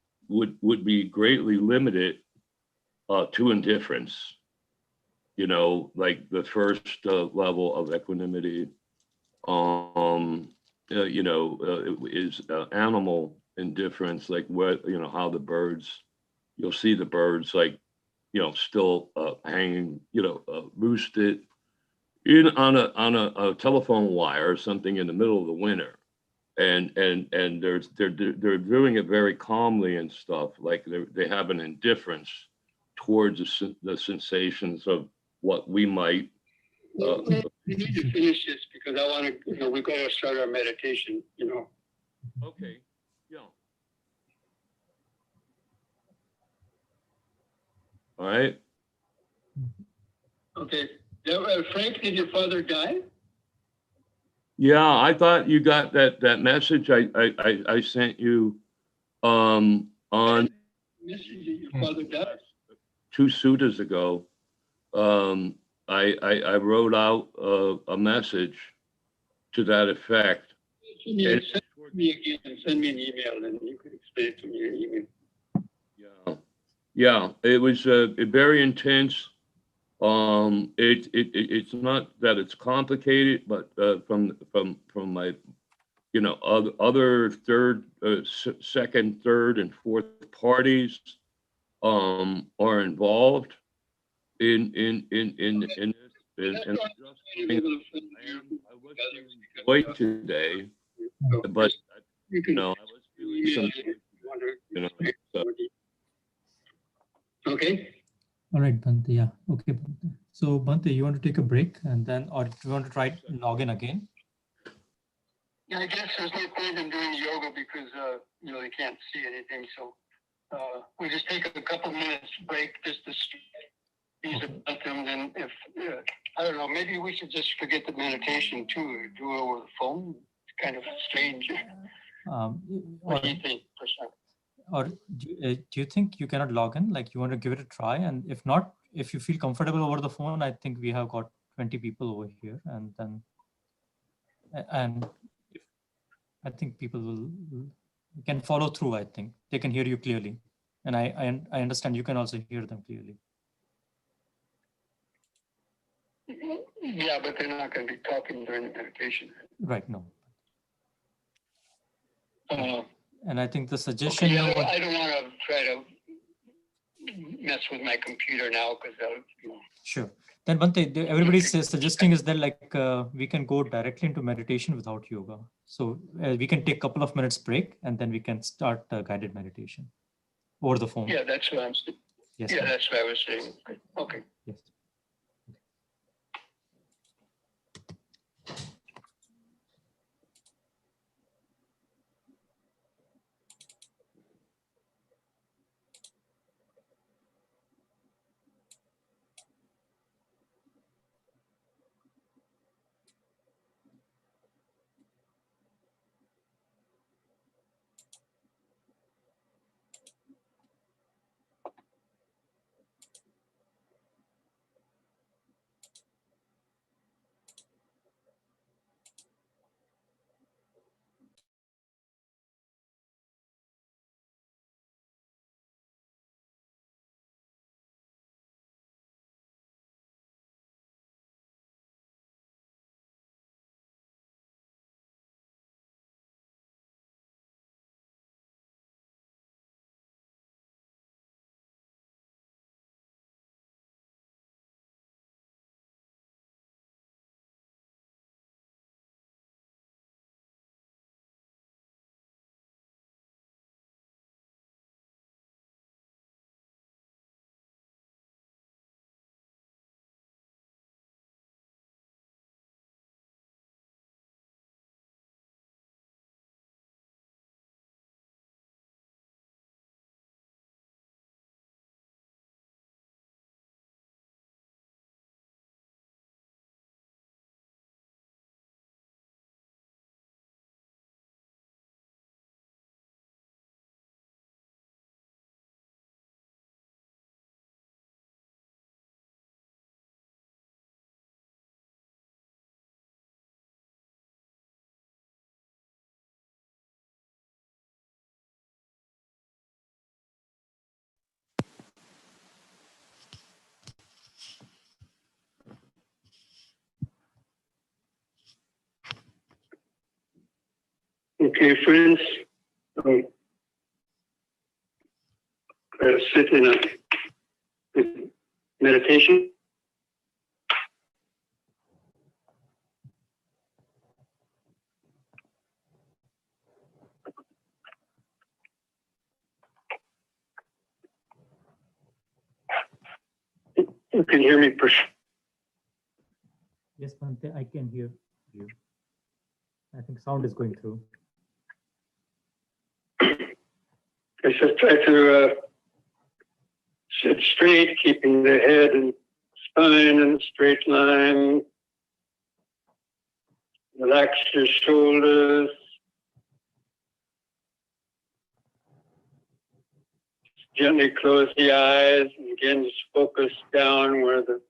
greatly limited to indifference. Like the first level of equanimity, is animal indifference, like what, how the birds, you'll see the birds like, still hanging, roosted in on a telephone wire or something in the middle of the winter. And they're doing it very calmly and stuff, like they have an indifference towards the sensations of what we might. We need to finish this because I want to, we've got to start our meditation, Okay, yeah. All right. Okay. Frank, did your father die? Yeah, I thought you got that message I sent you on Message that your father died? 2 suttas ago. I wrote out a message to that effect. Send me again. Send me an email, and you can explain it to me in email. Yeah. It was very intense. It's not that it's complicated, but from my other third, second, third, and fourth parties are involved in this. And I was feeling today, but I was feeling some, Okay. All right, Bhante. Yeah. Okay, Bhante. So Bhante, you want to take a break and then, or do you want to try log in again? Yeah, I guess there's no point in doing yoga because they can't see anything. So we'll just take a couple minutes break just to these about them. Then if I don't know, maybe we should just forget the meditation too, or do it over the phone. It's kind of strange. What do you think, Prashant? Or do you think you cannot log in? Like you want to give it a try, and if not, if you feel comfortable over the phone, I think we have got 20 people over here, and if, I think people can follow through. I think they can hear you clearly, and I understand you can also hear them clearly. Yeah, but they're not going to be talking during the meditation. Right. No. And I think the suggestion. Okay, I don't want to try to mess with my computer now because Sure. Then Bhante, everybody's suggesting is that like we can go directly into meditation without yoga. So we can take a couple of minutes break and then we can start guided meditation over the phone. Yeah, that's what I'm saying. Yes. Yeah, that's what I was saying. Okay. Yes. Okay, friends. Sit in a meditation. You can hear me. Yes, Bhante, I can hear you. I think sound is going through. I said try to sit straight, keeping the head and spine in a straight line. Relax your shoulders. Gently close the eyes and again just focus down where the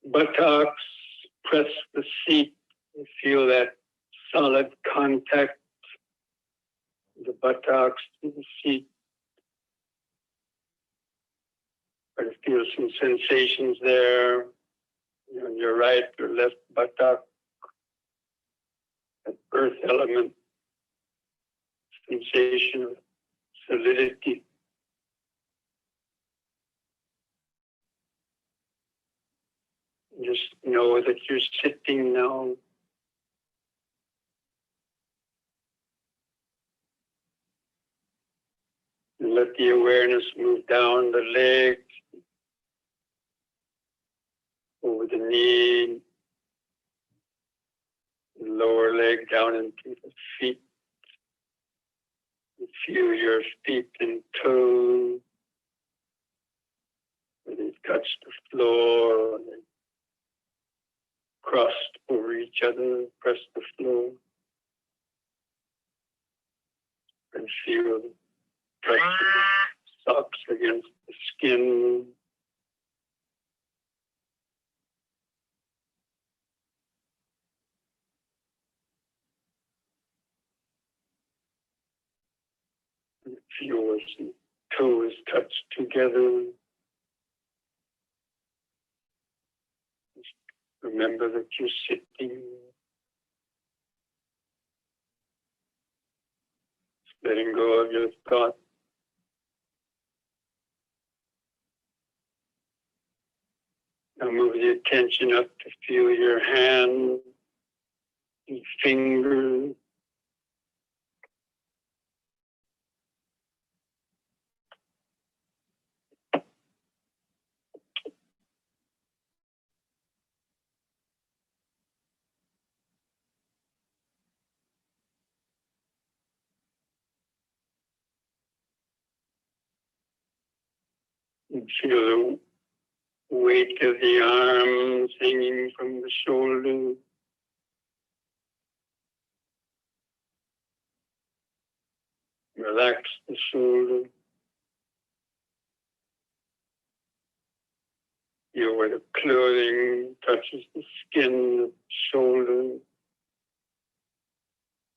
buttocks press the seat. You feel that solid contact of the buttocks to the seat. Try to feel some sensations there on your right or left buttock. That earth element sensation of solidity. Just know that you're sitting now. And let the awareness move down the legs, over the knee, the lower leg down into the feet. You feel your feet and toes, where they touch the floor, and they crossed over each other, press the floor, and feel the pressure of the socks against the skin. And feel as the toes touch together. Just remember that you're sitting. Letting go of your thoughts. Now move the attention up to feel your hand and fingers. And feel the weight of the arms hanging from the shoulder. Relax the shoulder. Feel where the clothing touches the skin of the shoulder,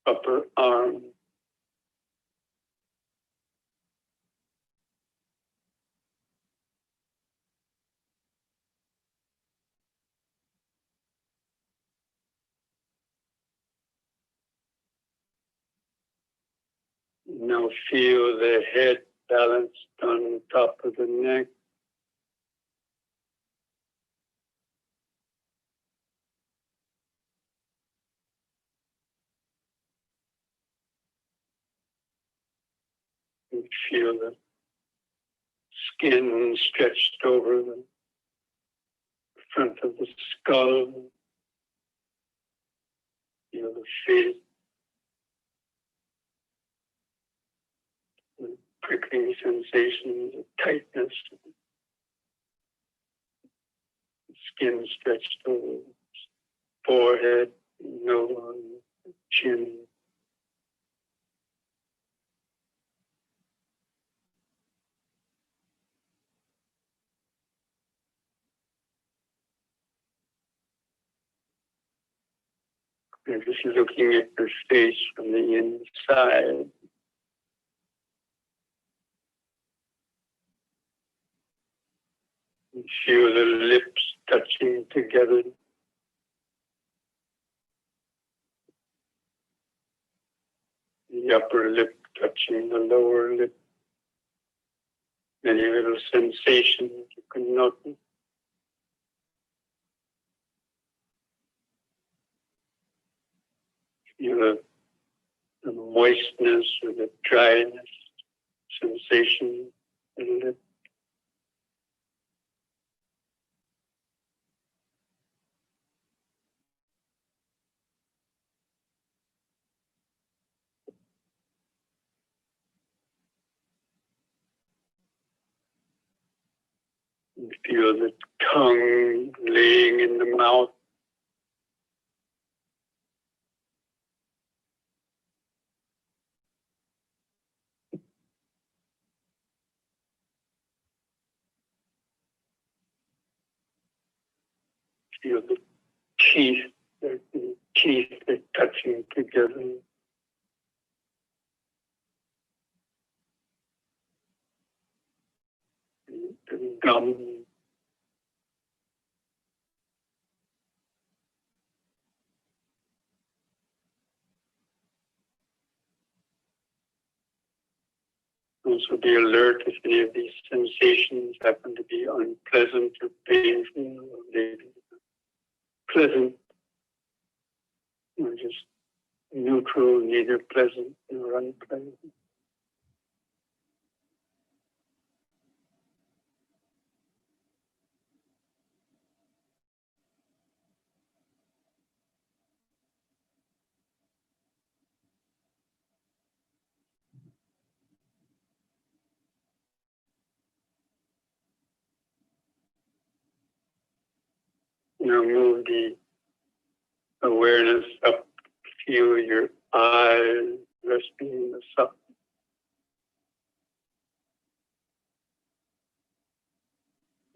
upper arm. Now feel the head balanced on top of the neck. And feel the skin stretched over the front of the skull. Feel the face. The prickling sensations of tightness. Skin stretched over the forehead, nose, chin. And just looking at your face from the inside. You feel the lips touching together. the upper lip touching the lower lip. Any little sensation you can notice. Feel the moistness or the dryness sensation in the lip. You feel the tongue laying in the mouth. Feel the teeth are touching together. The gum. Also be alert if any of these sensations happen to be unpleasant or painful, or maybe pleasant, or just neutral, neither pleasant nor unpleasant. Now move the awareness up, feel your eyes resting in the soft.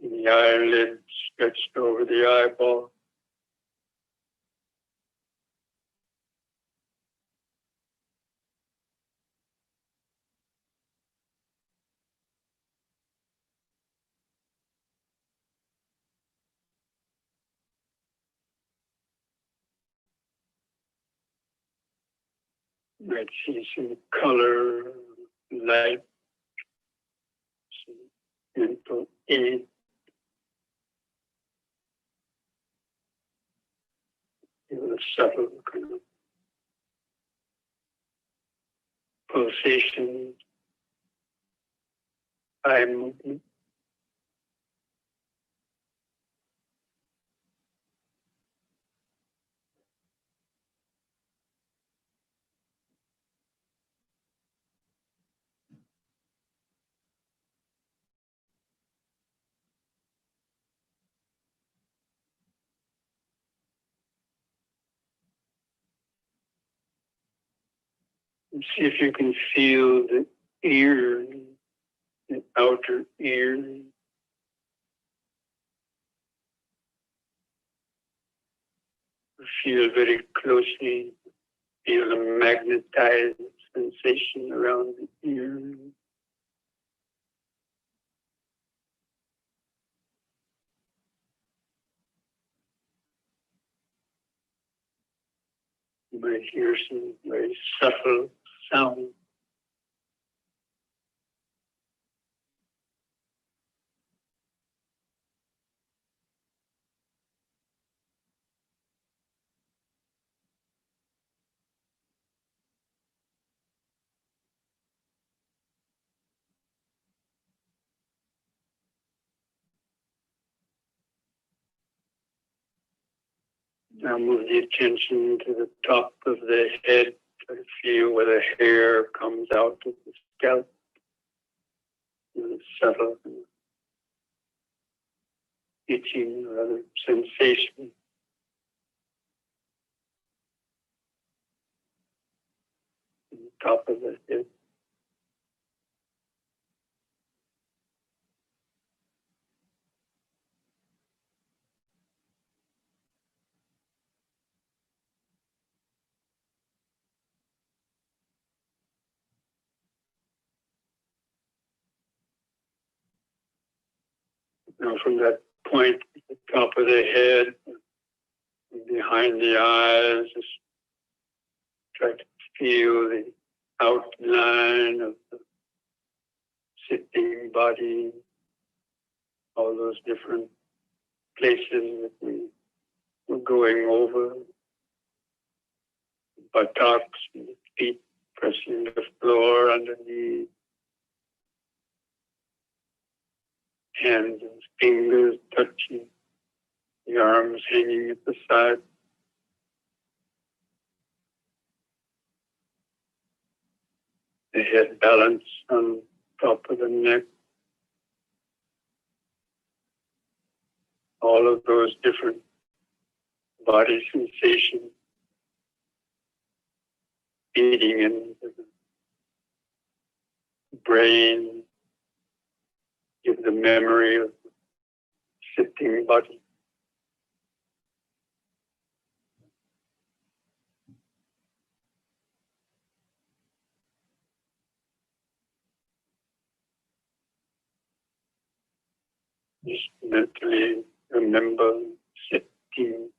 The eyelid stretched over the eyeball. You might see some color, light, some mental aid. Feel a subtle kind of pulsation, eye movement. And see if you can feel the ear, the outer ear. Feel very closely, feel a magnetized sensation around the ear. You might hear some very subtle sound. Now move the attention to the top of the head. Try to feel where the hair comes out of the scalp. Subtle itching or other sensation. On the top of the head. Now from that point at the top of the head, behind the eyes, just try to feel the outline of the sitting body, all those different places that we were going over, buttocks, feet pressing the floor underneath, hands and fingers touching, the arms hanging at the side. The head balance on top of the neck. All of those different body sensations feeding into the brain, give the memory of the sitting body. Just mentally remember sitting,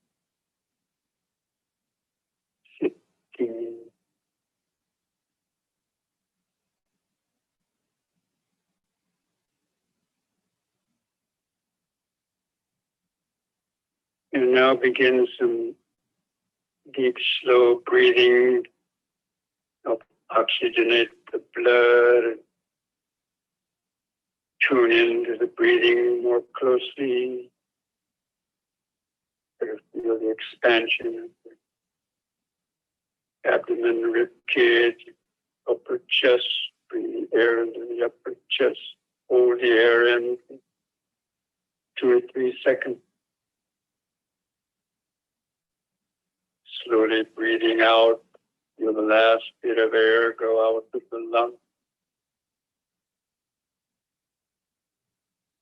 sitting. And now begin some deep, slow breathing. Help oxygenate the blood. Tune into the breathing more closely. Feel the expansion of the abdomen, rib cage, upper chest. Bring the air into the upper chest. Hold the air in 2 or 3 seconds. Slowly breathing out. Feel the last bit of air go out of the lung.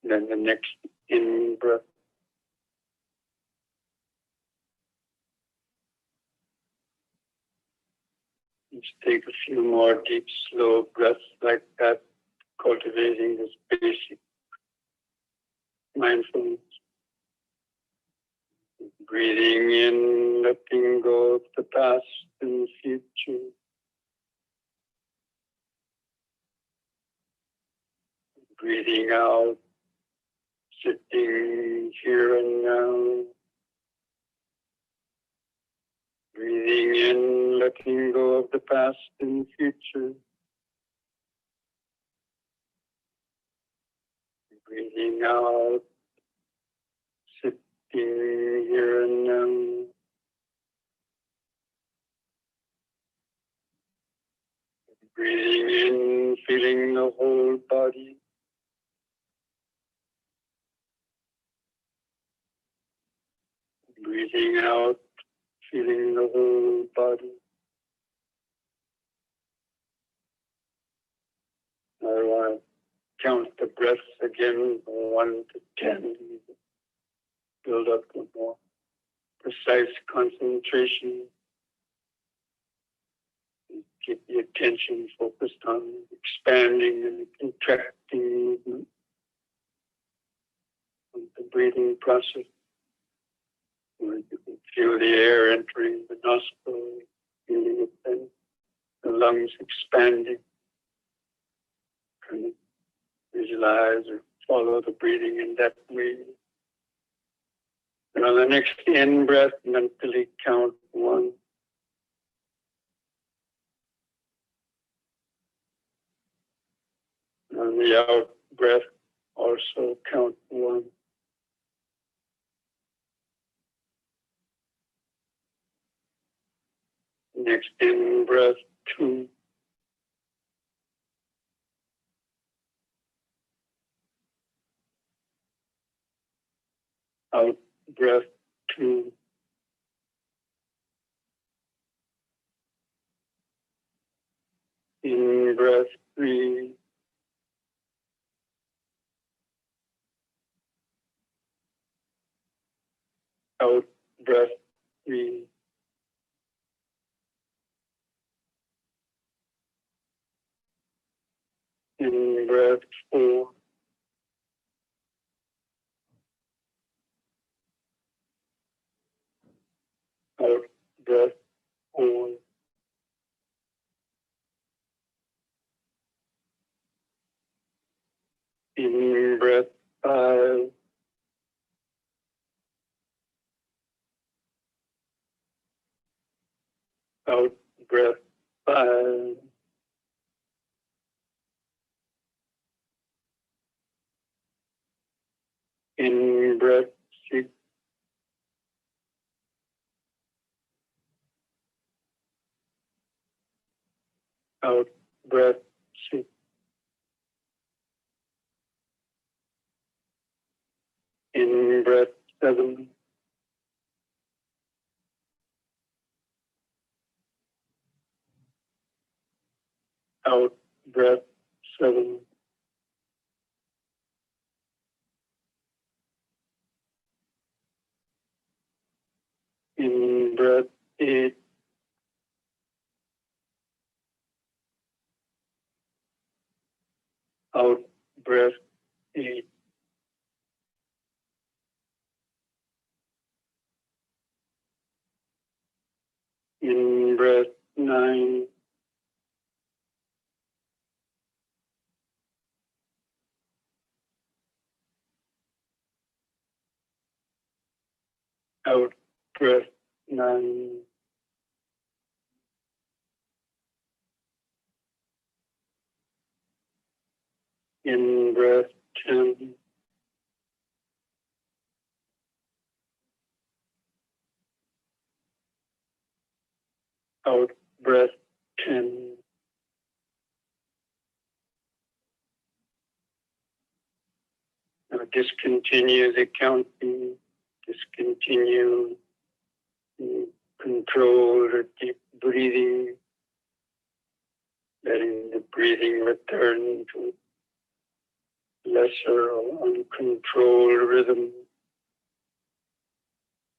Then the next in-breath. Just take a few more deep, slow breaths like that, cultivating this basic mindfulness. Breathing in, letting go of the past and future. Breathing out, sitting here and now. Breathing in, letting go of the past and future. Breathing out, sitting here and now. Breathing in, feeling the whole body. Breathing out, feeling the whole body. I want to count the breaths again from 1 to 10. Build up a more precise concentration. Keep the attention focused on expanding and contracting movement of the breathing process. Where you can feel the air entering the nostrils, feeling it then, the lungs expanding. Kind of visualize or follow the breathing in that way. And on the next in-breath, mentally count 1. On the out-breath, also count 1. Next in-breath, 2. Out-breath, 2. In-breath, 3. Out-breath, 3. In-breath, 4. Out-breath, 4. In breath 6. Out breath 6. In breath 7. Out breath 7. In breath 8. Out breath 8. In breath 9. Out breath 9. In breath 10. Out breath 10. Now discontinue the counting. Discontinue the controlled or deep breathing. Letting the breathing return to lesser or uncontrolled rhythm.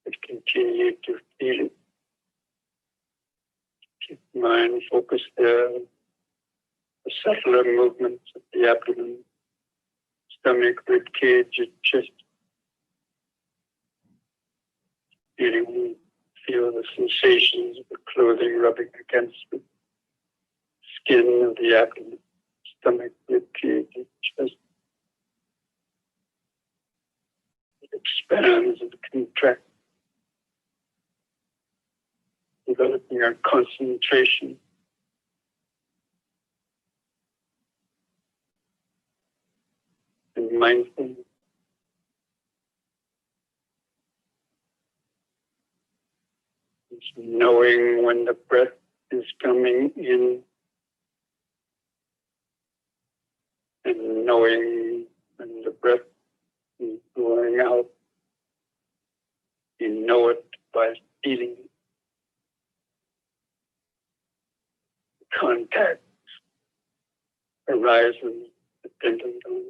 But continue to feel it. Keep mind focused there. The subtler movements of the abdomen, stomach, rib cage, and chest. Feel the sensations of the clothing rubbing against the skin of the abdomen, stomach, rib cage, and chest. It expands and contracts, developing our concentration. And mindfulness. It's knowing when the breath is coming in and knowing when the breath is going out. You know it by feeling it. Contact arises dependent on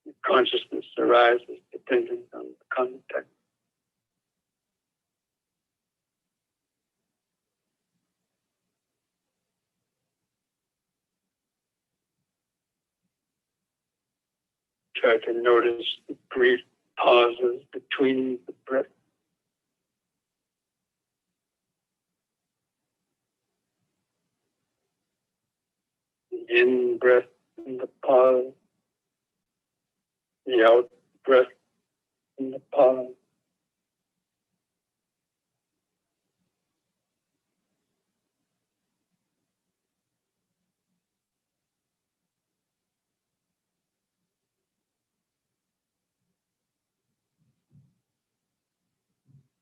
the consciousness arises dependent on the contact. Try to notice the brief pauses between the breath. The in breath and the pause. The out breath and the pause.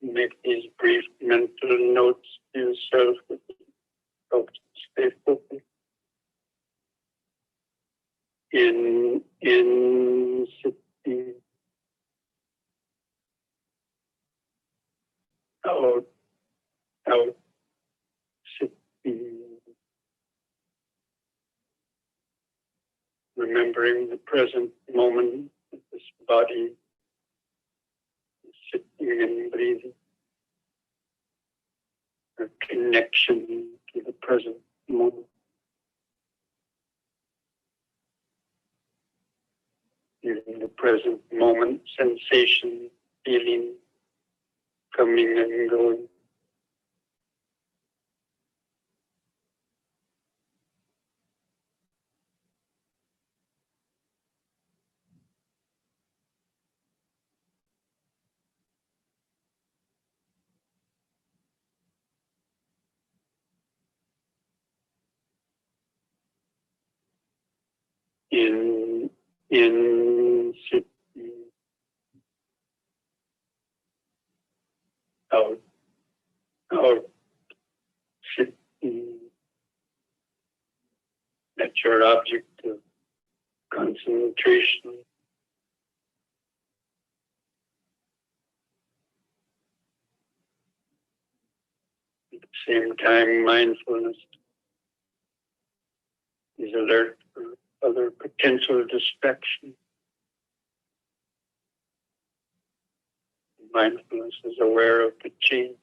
Make these brief mental notes to yourself with helps stay focused. In sitting, out, sitting. Remembering the present moment of this body, sitting and breathing, a connection to the present moment. In the present moment, sensation, feeling, coming and going. In concentration. At the same time, mindfulness is alert for other potential distractions. Mindfulness is aware of the changes,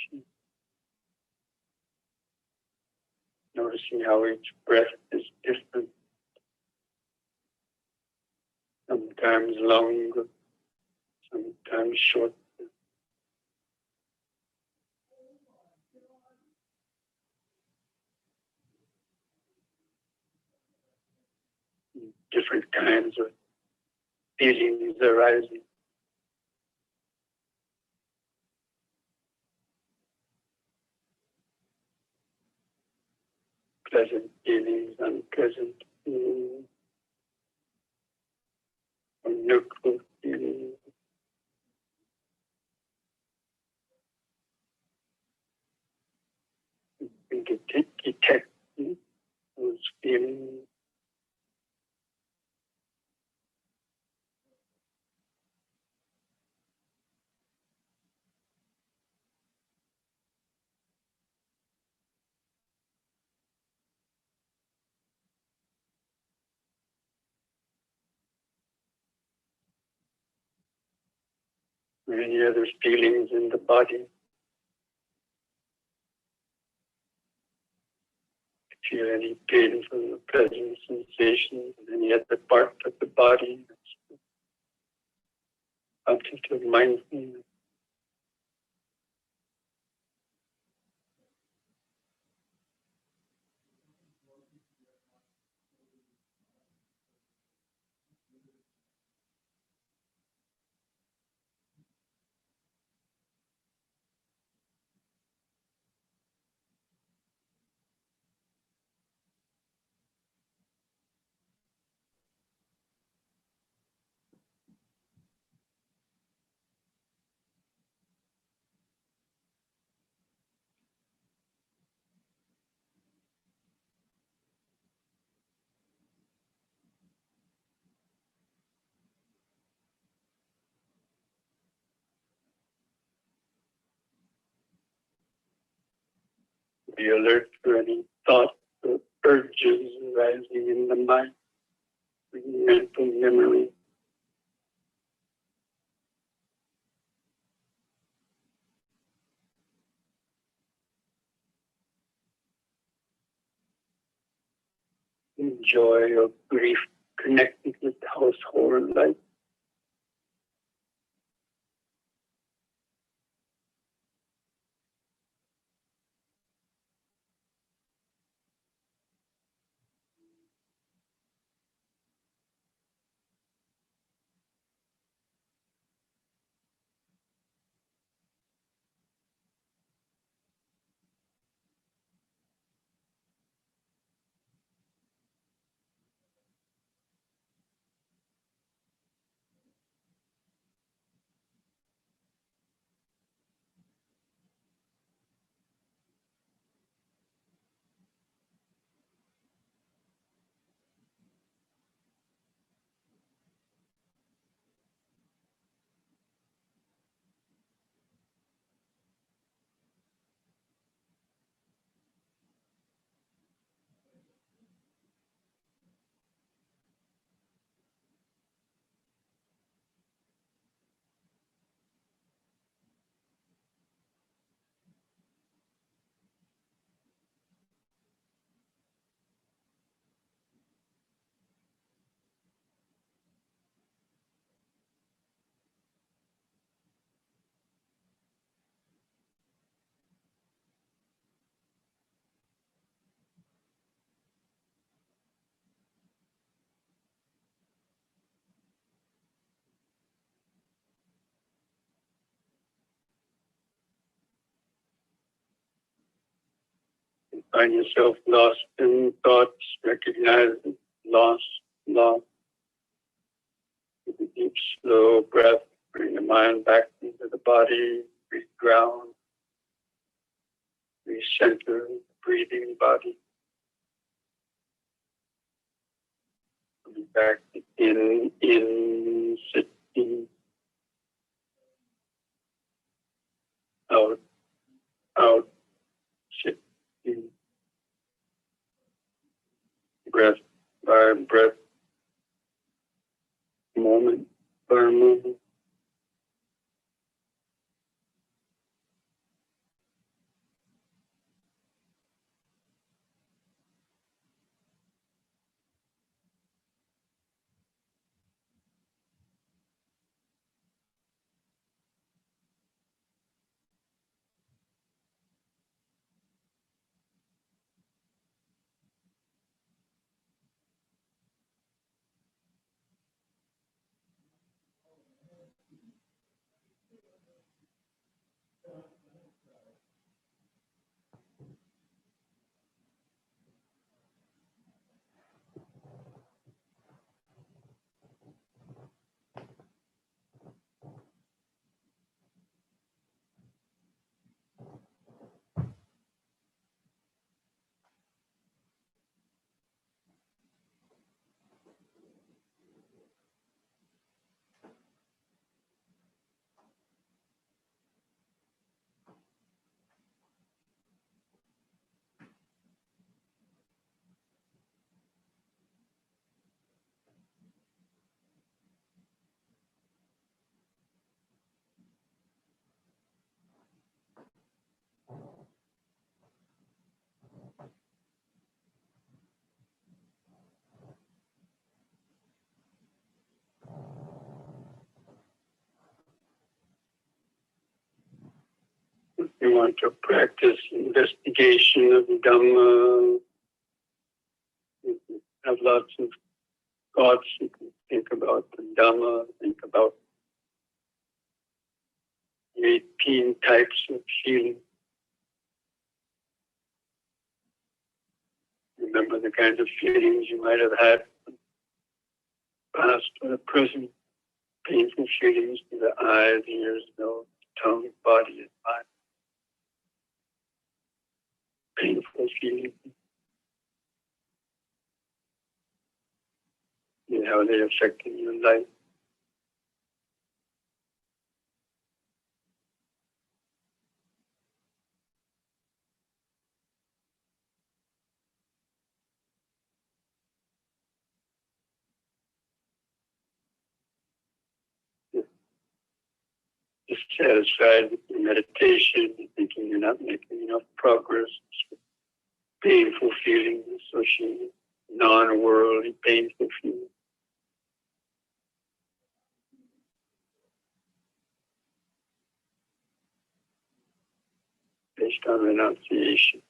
noticing how each breath is different, sometimes longer, sometimes shorter. Different kinds of feelings arising. Pleasant feelings, unpleasant feelings, or neutral feelings. We can detect those feelings. Or any other feelings in the body. Feel any painful or pleasant sensations in any other part of the body. Object of mindfulness. Be alert for any thoughts or urges arising in the mind, mental memory. Joy or grief connected with household life. Find yourself lost in thoughts, recognize it. Lost. With a deep, slow breath, bring the mind back into the body, re-ground, re-center the breathing body. back in, sitting, out, sitting, breath by breath, moment by moment. You want to practice investigation of Dhamma, you can have lots of thoughts. You can think about the Dhamma, think about 18 types of feeling. Remember the kinds of feelings you might have had past or the present, painful feelings to the eyes, ears, nose, tongue, body, and mind. Painful feelings and how they affect your life. Dissatisfied with your meditation, thinking you're not making enough progress, painful feelings associated with non-worldly painful feelings. Based on renunciation.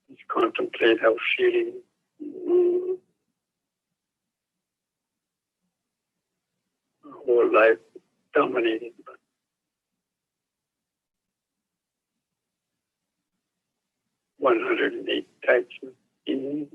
Just contemplate how feelings move. Our whole life dominated by 108 types of feelings.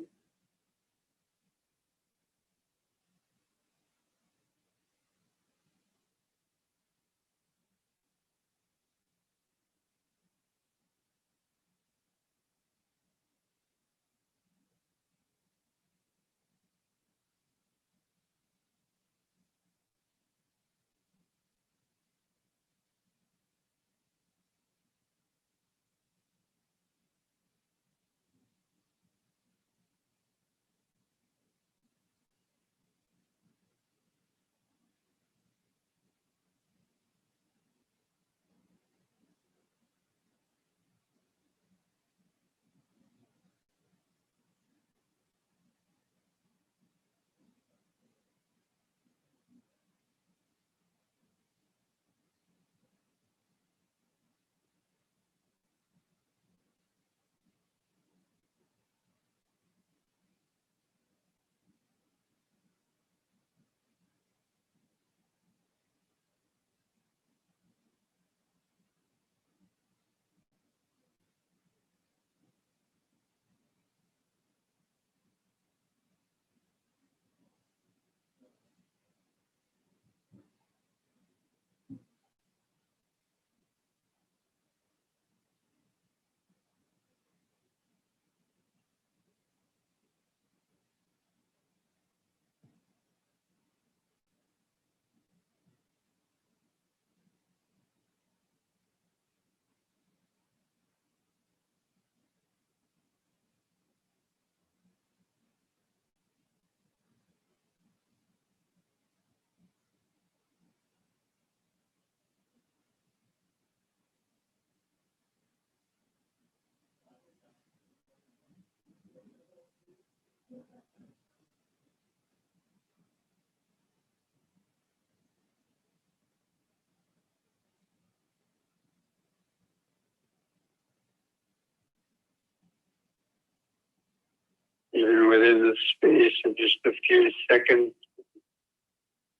even within the space of just a few seconds,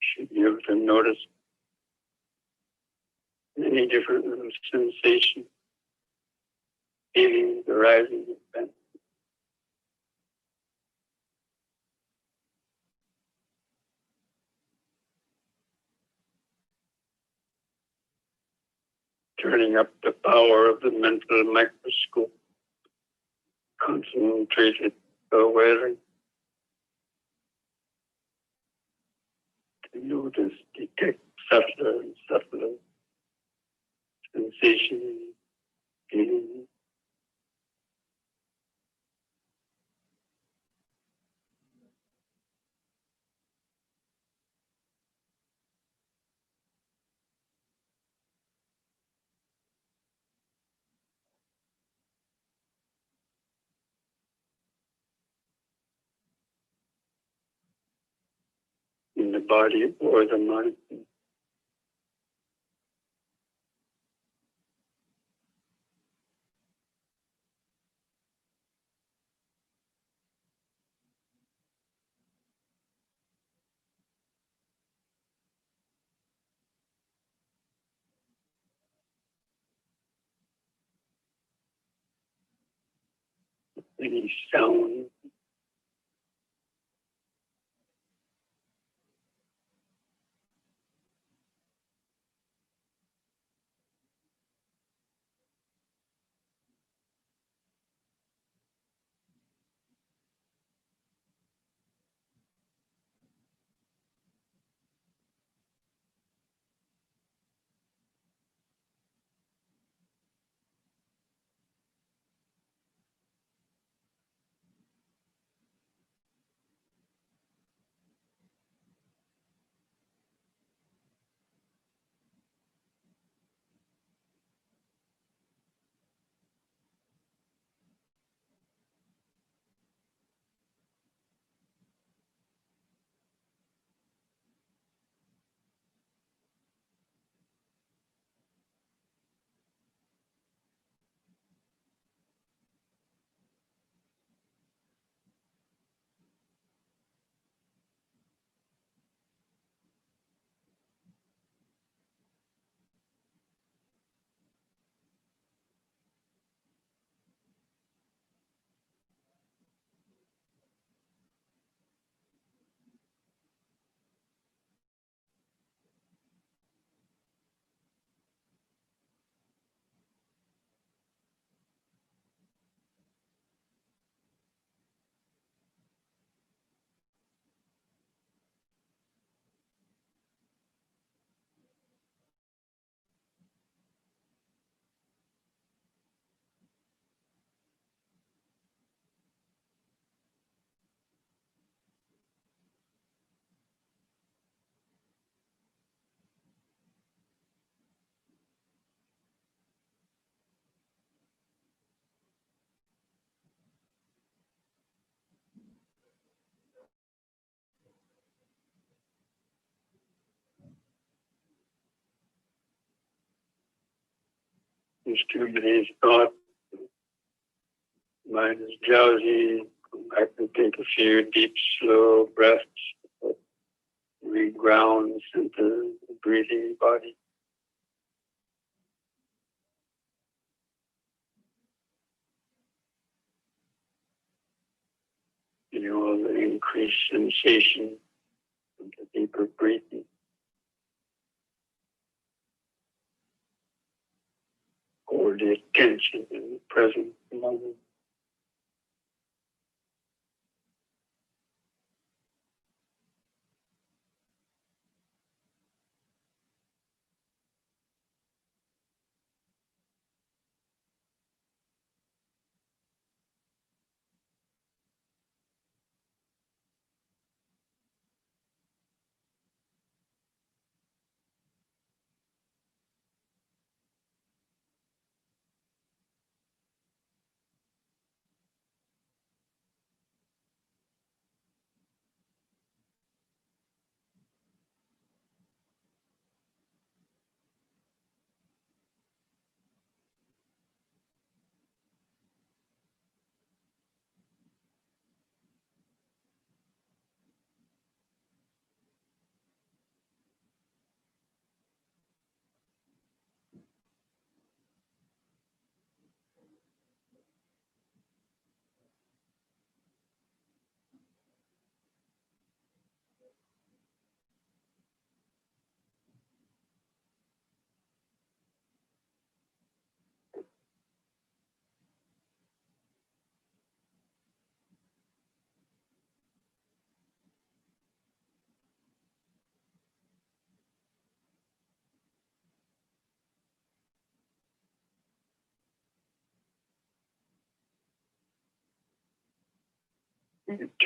should be able to notice many different little sensations, feelings arising. Turning up the power of the mental microscope, concentrated awareness to notice, detect subtler and subtler sensations, feelings. In the body or the mind. Any sound, there's too many thoughts. Mind is drowsy. Come back and take a few deep, slow breaths. Reground into the breathing body. The increased sensation of the deeper breathing. Or the attention in the present moment.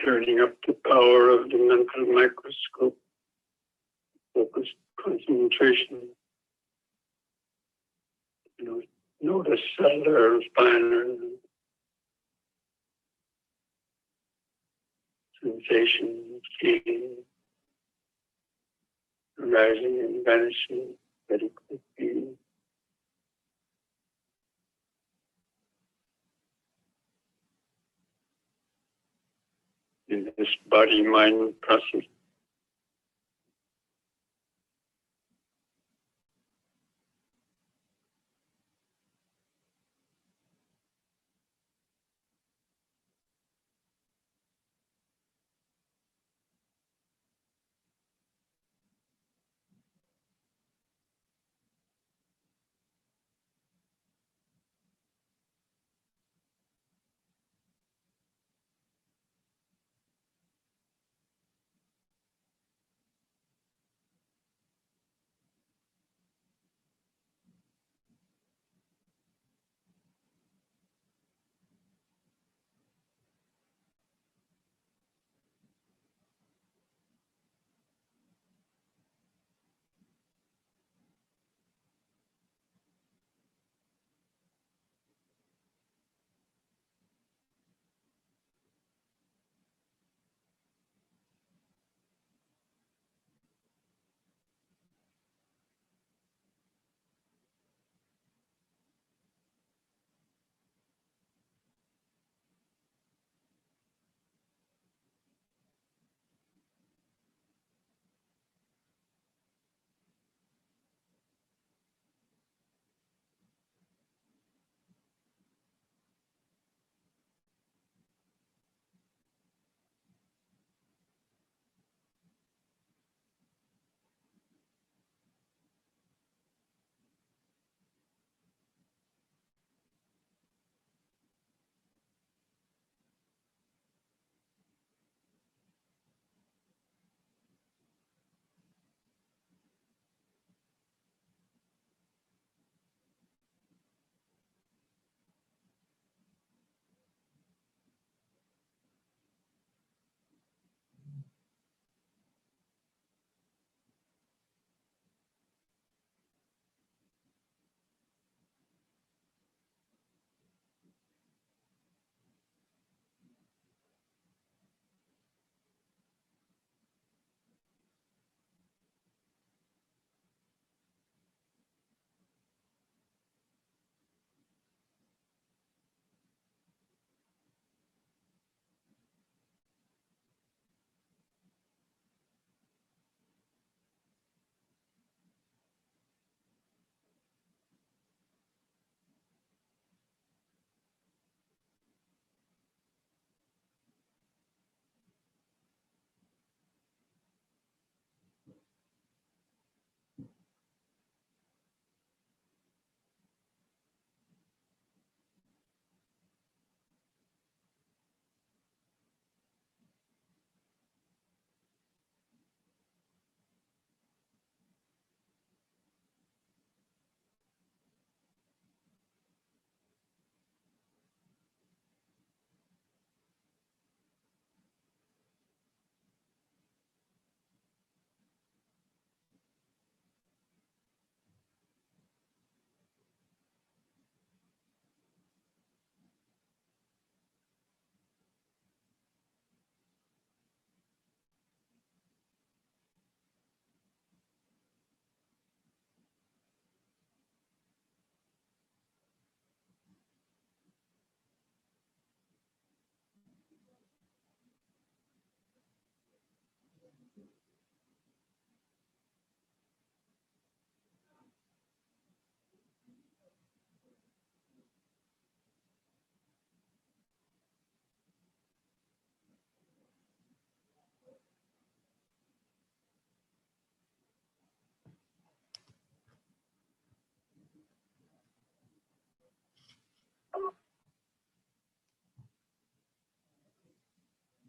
turning up the power of the mental microscope, focused concentration. Notice cellular, spinal sensation, feeling, rising and vanishing very quickly. In this body-mind process.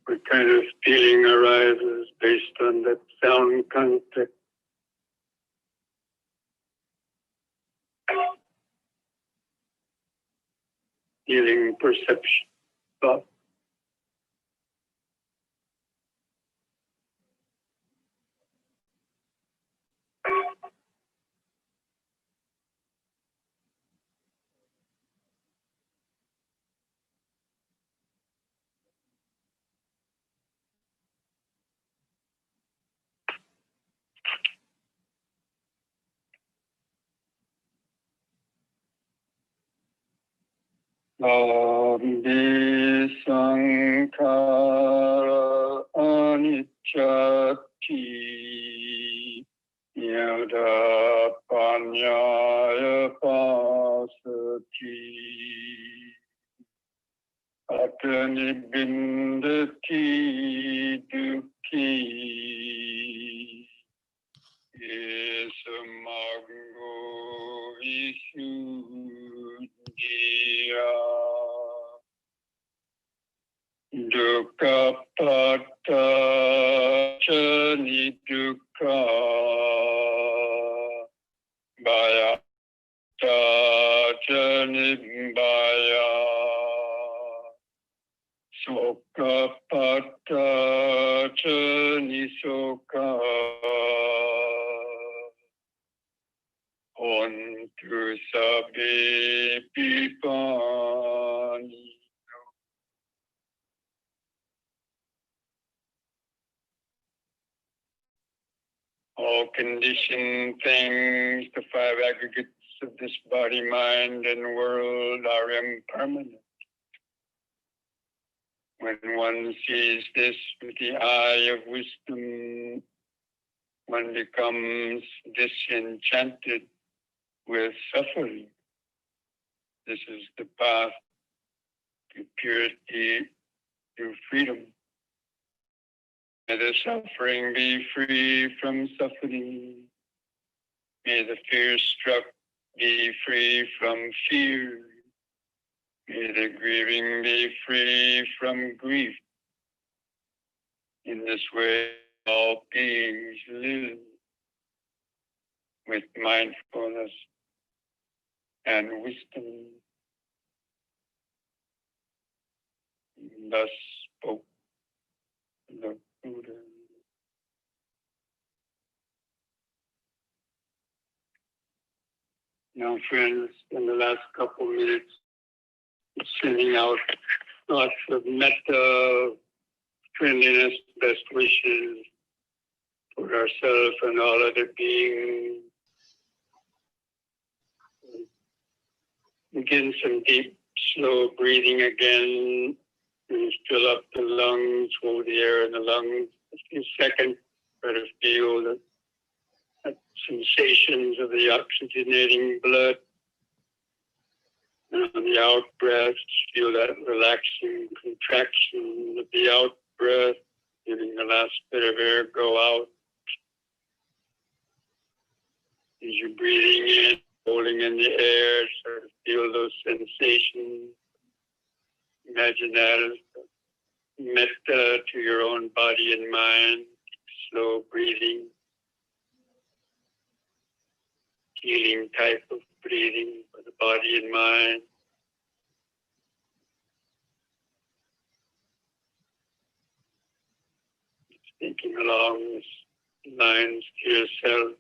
What kind of feeling arises based on that sound contact? Feeling, perception, thought. Abhi sankhara anicchati yada panyaya pasati atani bindati dukhi Isamago Visuddhiya Dukkha Pata Chani Dukkha Bhaya Chani Bhaya Sokha Pata Chani Sokha Ontu Sabbe Pipani. All conditioned things, the five aggregates of this body, mind, and world are impermanent. When one sees this with the eye of wisdom, one becomes disenchanted with suffering. This is the path to purity, to freedom. May the suffering be free from suffering. May the fear-struck be free from fear. May the grieving be free from grief. In this way, all beings live with mindfulness and wisdom. Thus spoke the Buddha. Now, friends, in the last couple minutes, sending out thoughts of metta, friendliness, best wishes for ourselves and all other beings. Begin some deep, slow breathing again. And fill up the lungs, hold the air in the lungs a few seconds. Try to feel the sensations of the oxygenating blood. And on the out breath, feel that relaxing contraction of the out breath, letting the last bit of air go out. As you're breathing in, holding in the air, sort of feel those sensations. Imagine that as metta to your own body and mind, slow breathing, healing type of breathing for the body and mind. Speaking along these lines to yourself,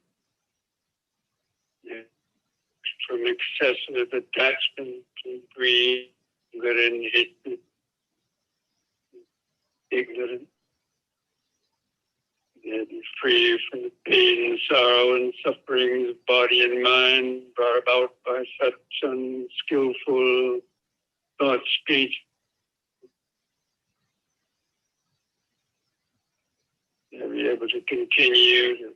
from excessive attachment to greed, and hatred, ignorance. Be free from the pain, sorrow, and suffering of body and mind brought about by such unskillful thought, speech. I'll be able to continue to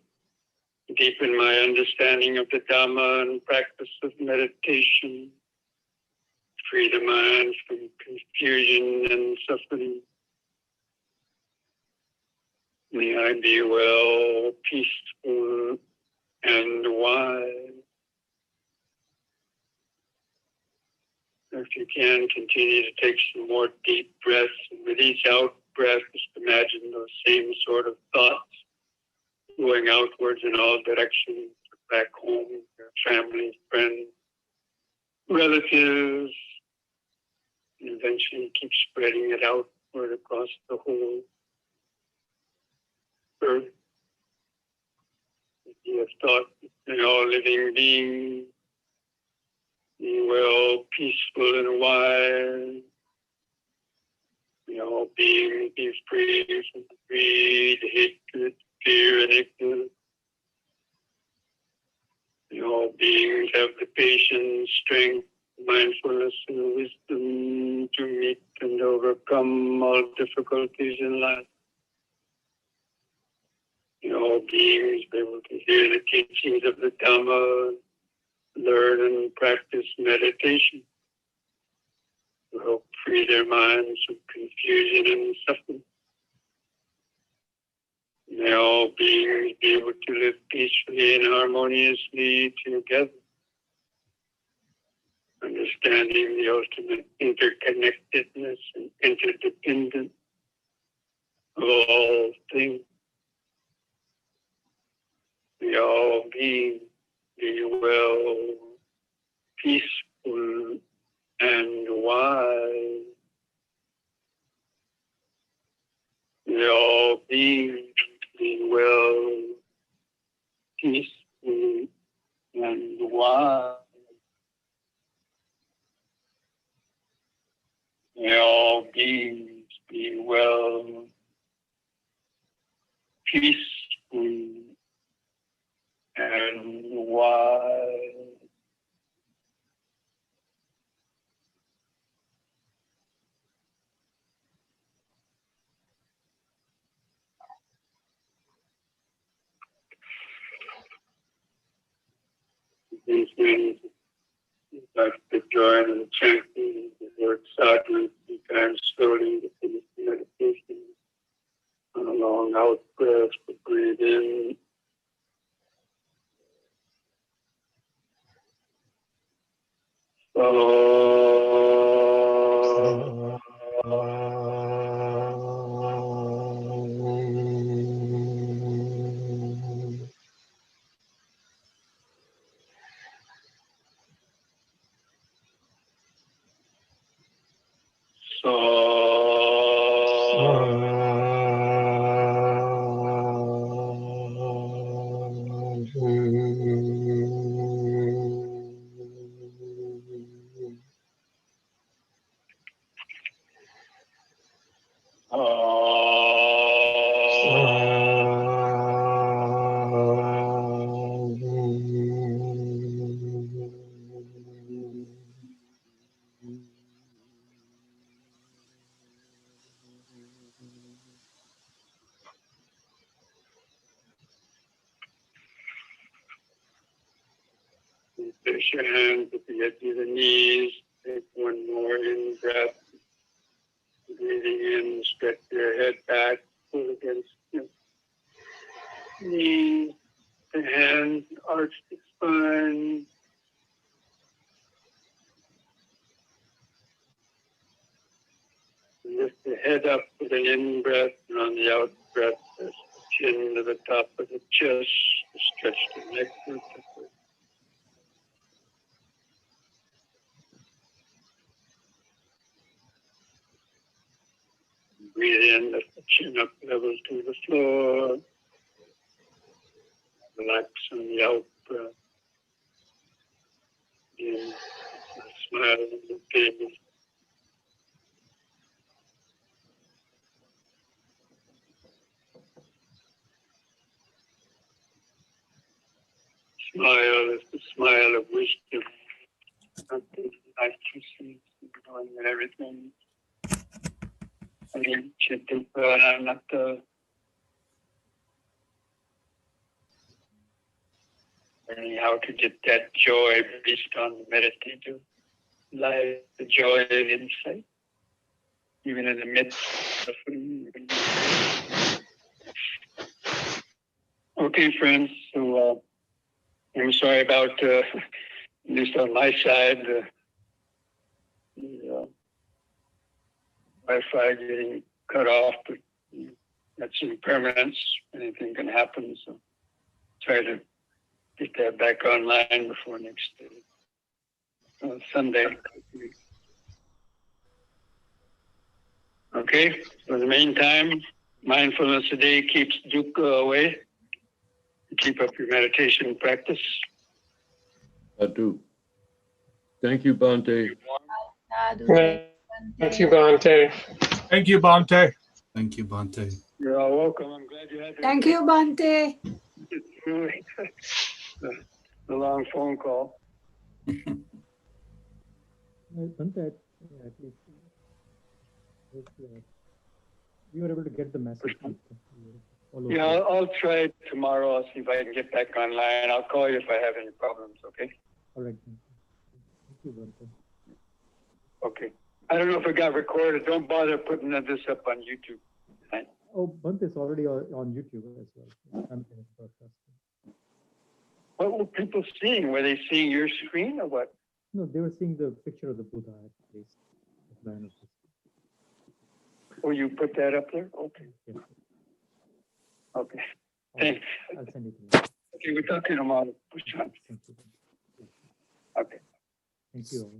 deepen my understanding of the Dhamma and practice of meditation, free the mind from confusion and suffering. May I be well, peaceful, and wise. If you can, continue to take some more deep breaths. And with each out breath, just imagine those same sort of thoughts going outwards in all directions, back home, your family, friends, relatives, and eventually keep spreading it outward across the whole earth. You have thought in all living beings, be well, peaceful, and wise. May all beings be free from greed, hatred, fear, and ignorance. May all beings have the patience, strength, mindfulness, and wisdom difficulties in life. May all beings be able to hear the teachings of the Dhamma, learn and practice meditation to help free their minds from confusion and suffering. May all beings be able to live peacefully and harmoniously together, understanding the ultimate interconnectedness and interdependence of all things. May all beings be well, peaceful, and wise. May all beings be well, peaceful, and wise. May all beings be well, peaceful, and wise. These things, like the joy and chanting the word sadhana 3 times slowly to finish the meditation. On a long out breath, breathe in. Place your hands at the edge of the knees. Take one more in breath. Breathing in, stretch your head back, pull against your knees. The hands arch the spine. Lift the head up with an in breath, and on the out breath, press the chin to the top of the chest. Stretch the neck vertebra. Breathe in, lift the chin up level to the floor. Relax on the out breath. Again, smile on the face. Smile is the smile of wisdom. Something like to see, knowing that everything. Again, Chittipranamata. Learning how to get that joy based on meditative life, the joy of insight, even in the midst of suffering. Okay, friends, so I'm sorry about, at least on my side, the Wi-Fi getting cut off, but that's impermanence. Anything can happen, so try to get that back online before next Sunday. Okay, so in the meantime, mindfulness today keeps dukkha away. Keep up your meditation practice. I do. Thank you, Bhante. Thank you, Bhante. Thank you, Bhante. Thank you, Bhante. You're all welcome. I'm glad you had to Thank you, Bhante. the long phone call. We were able to get the message. Yeah, I'll try it tomorrow. I'll see if I can get back online. I'll call you if I have any problems, okay? All right. Thank you, Bhante. Okay. I don't know if it got recorded. Don't bother putting this up on YouTube. Oh, Bhante is already on YouTube as well. I'm broadcasting. What were people seeing? Were they seeing your screen or what? No, they were seeing the picture of the Buddha I had placed. At the end of this. Oh, you put that up there? Okay. Yes. Okay. All right. Thanks. I'll send it to you. Okay, we're talking tomorrow. Thank you. Okay. Thank you all.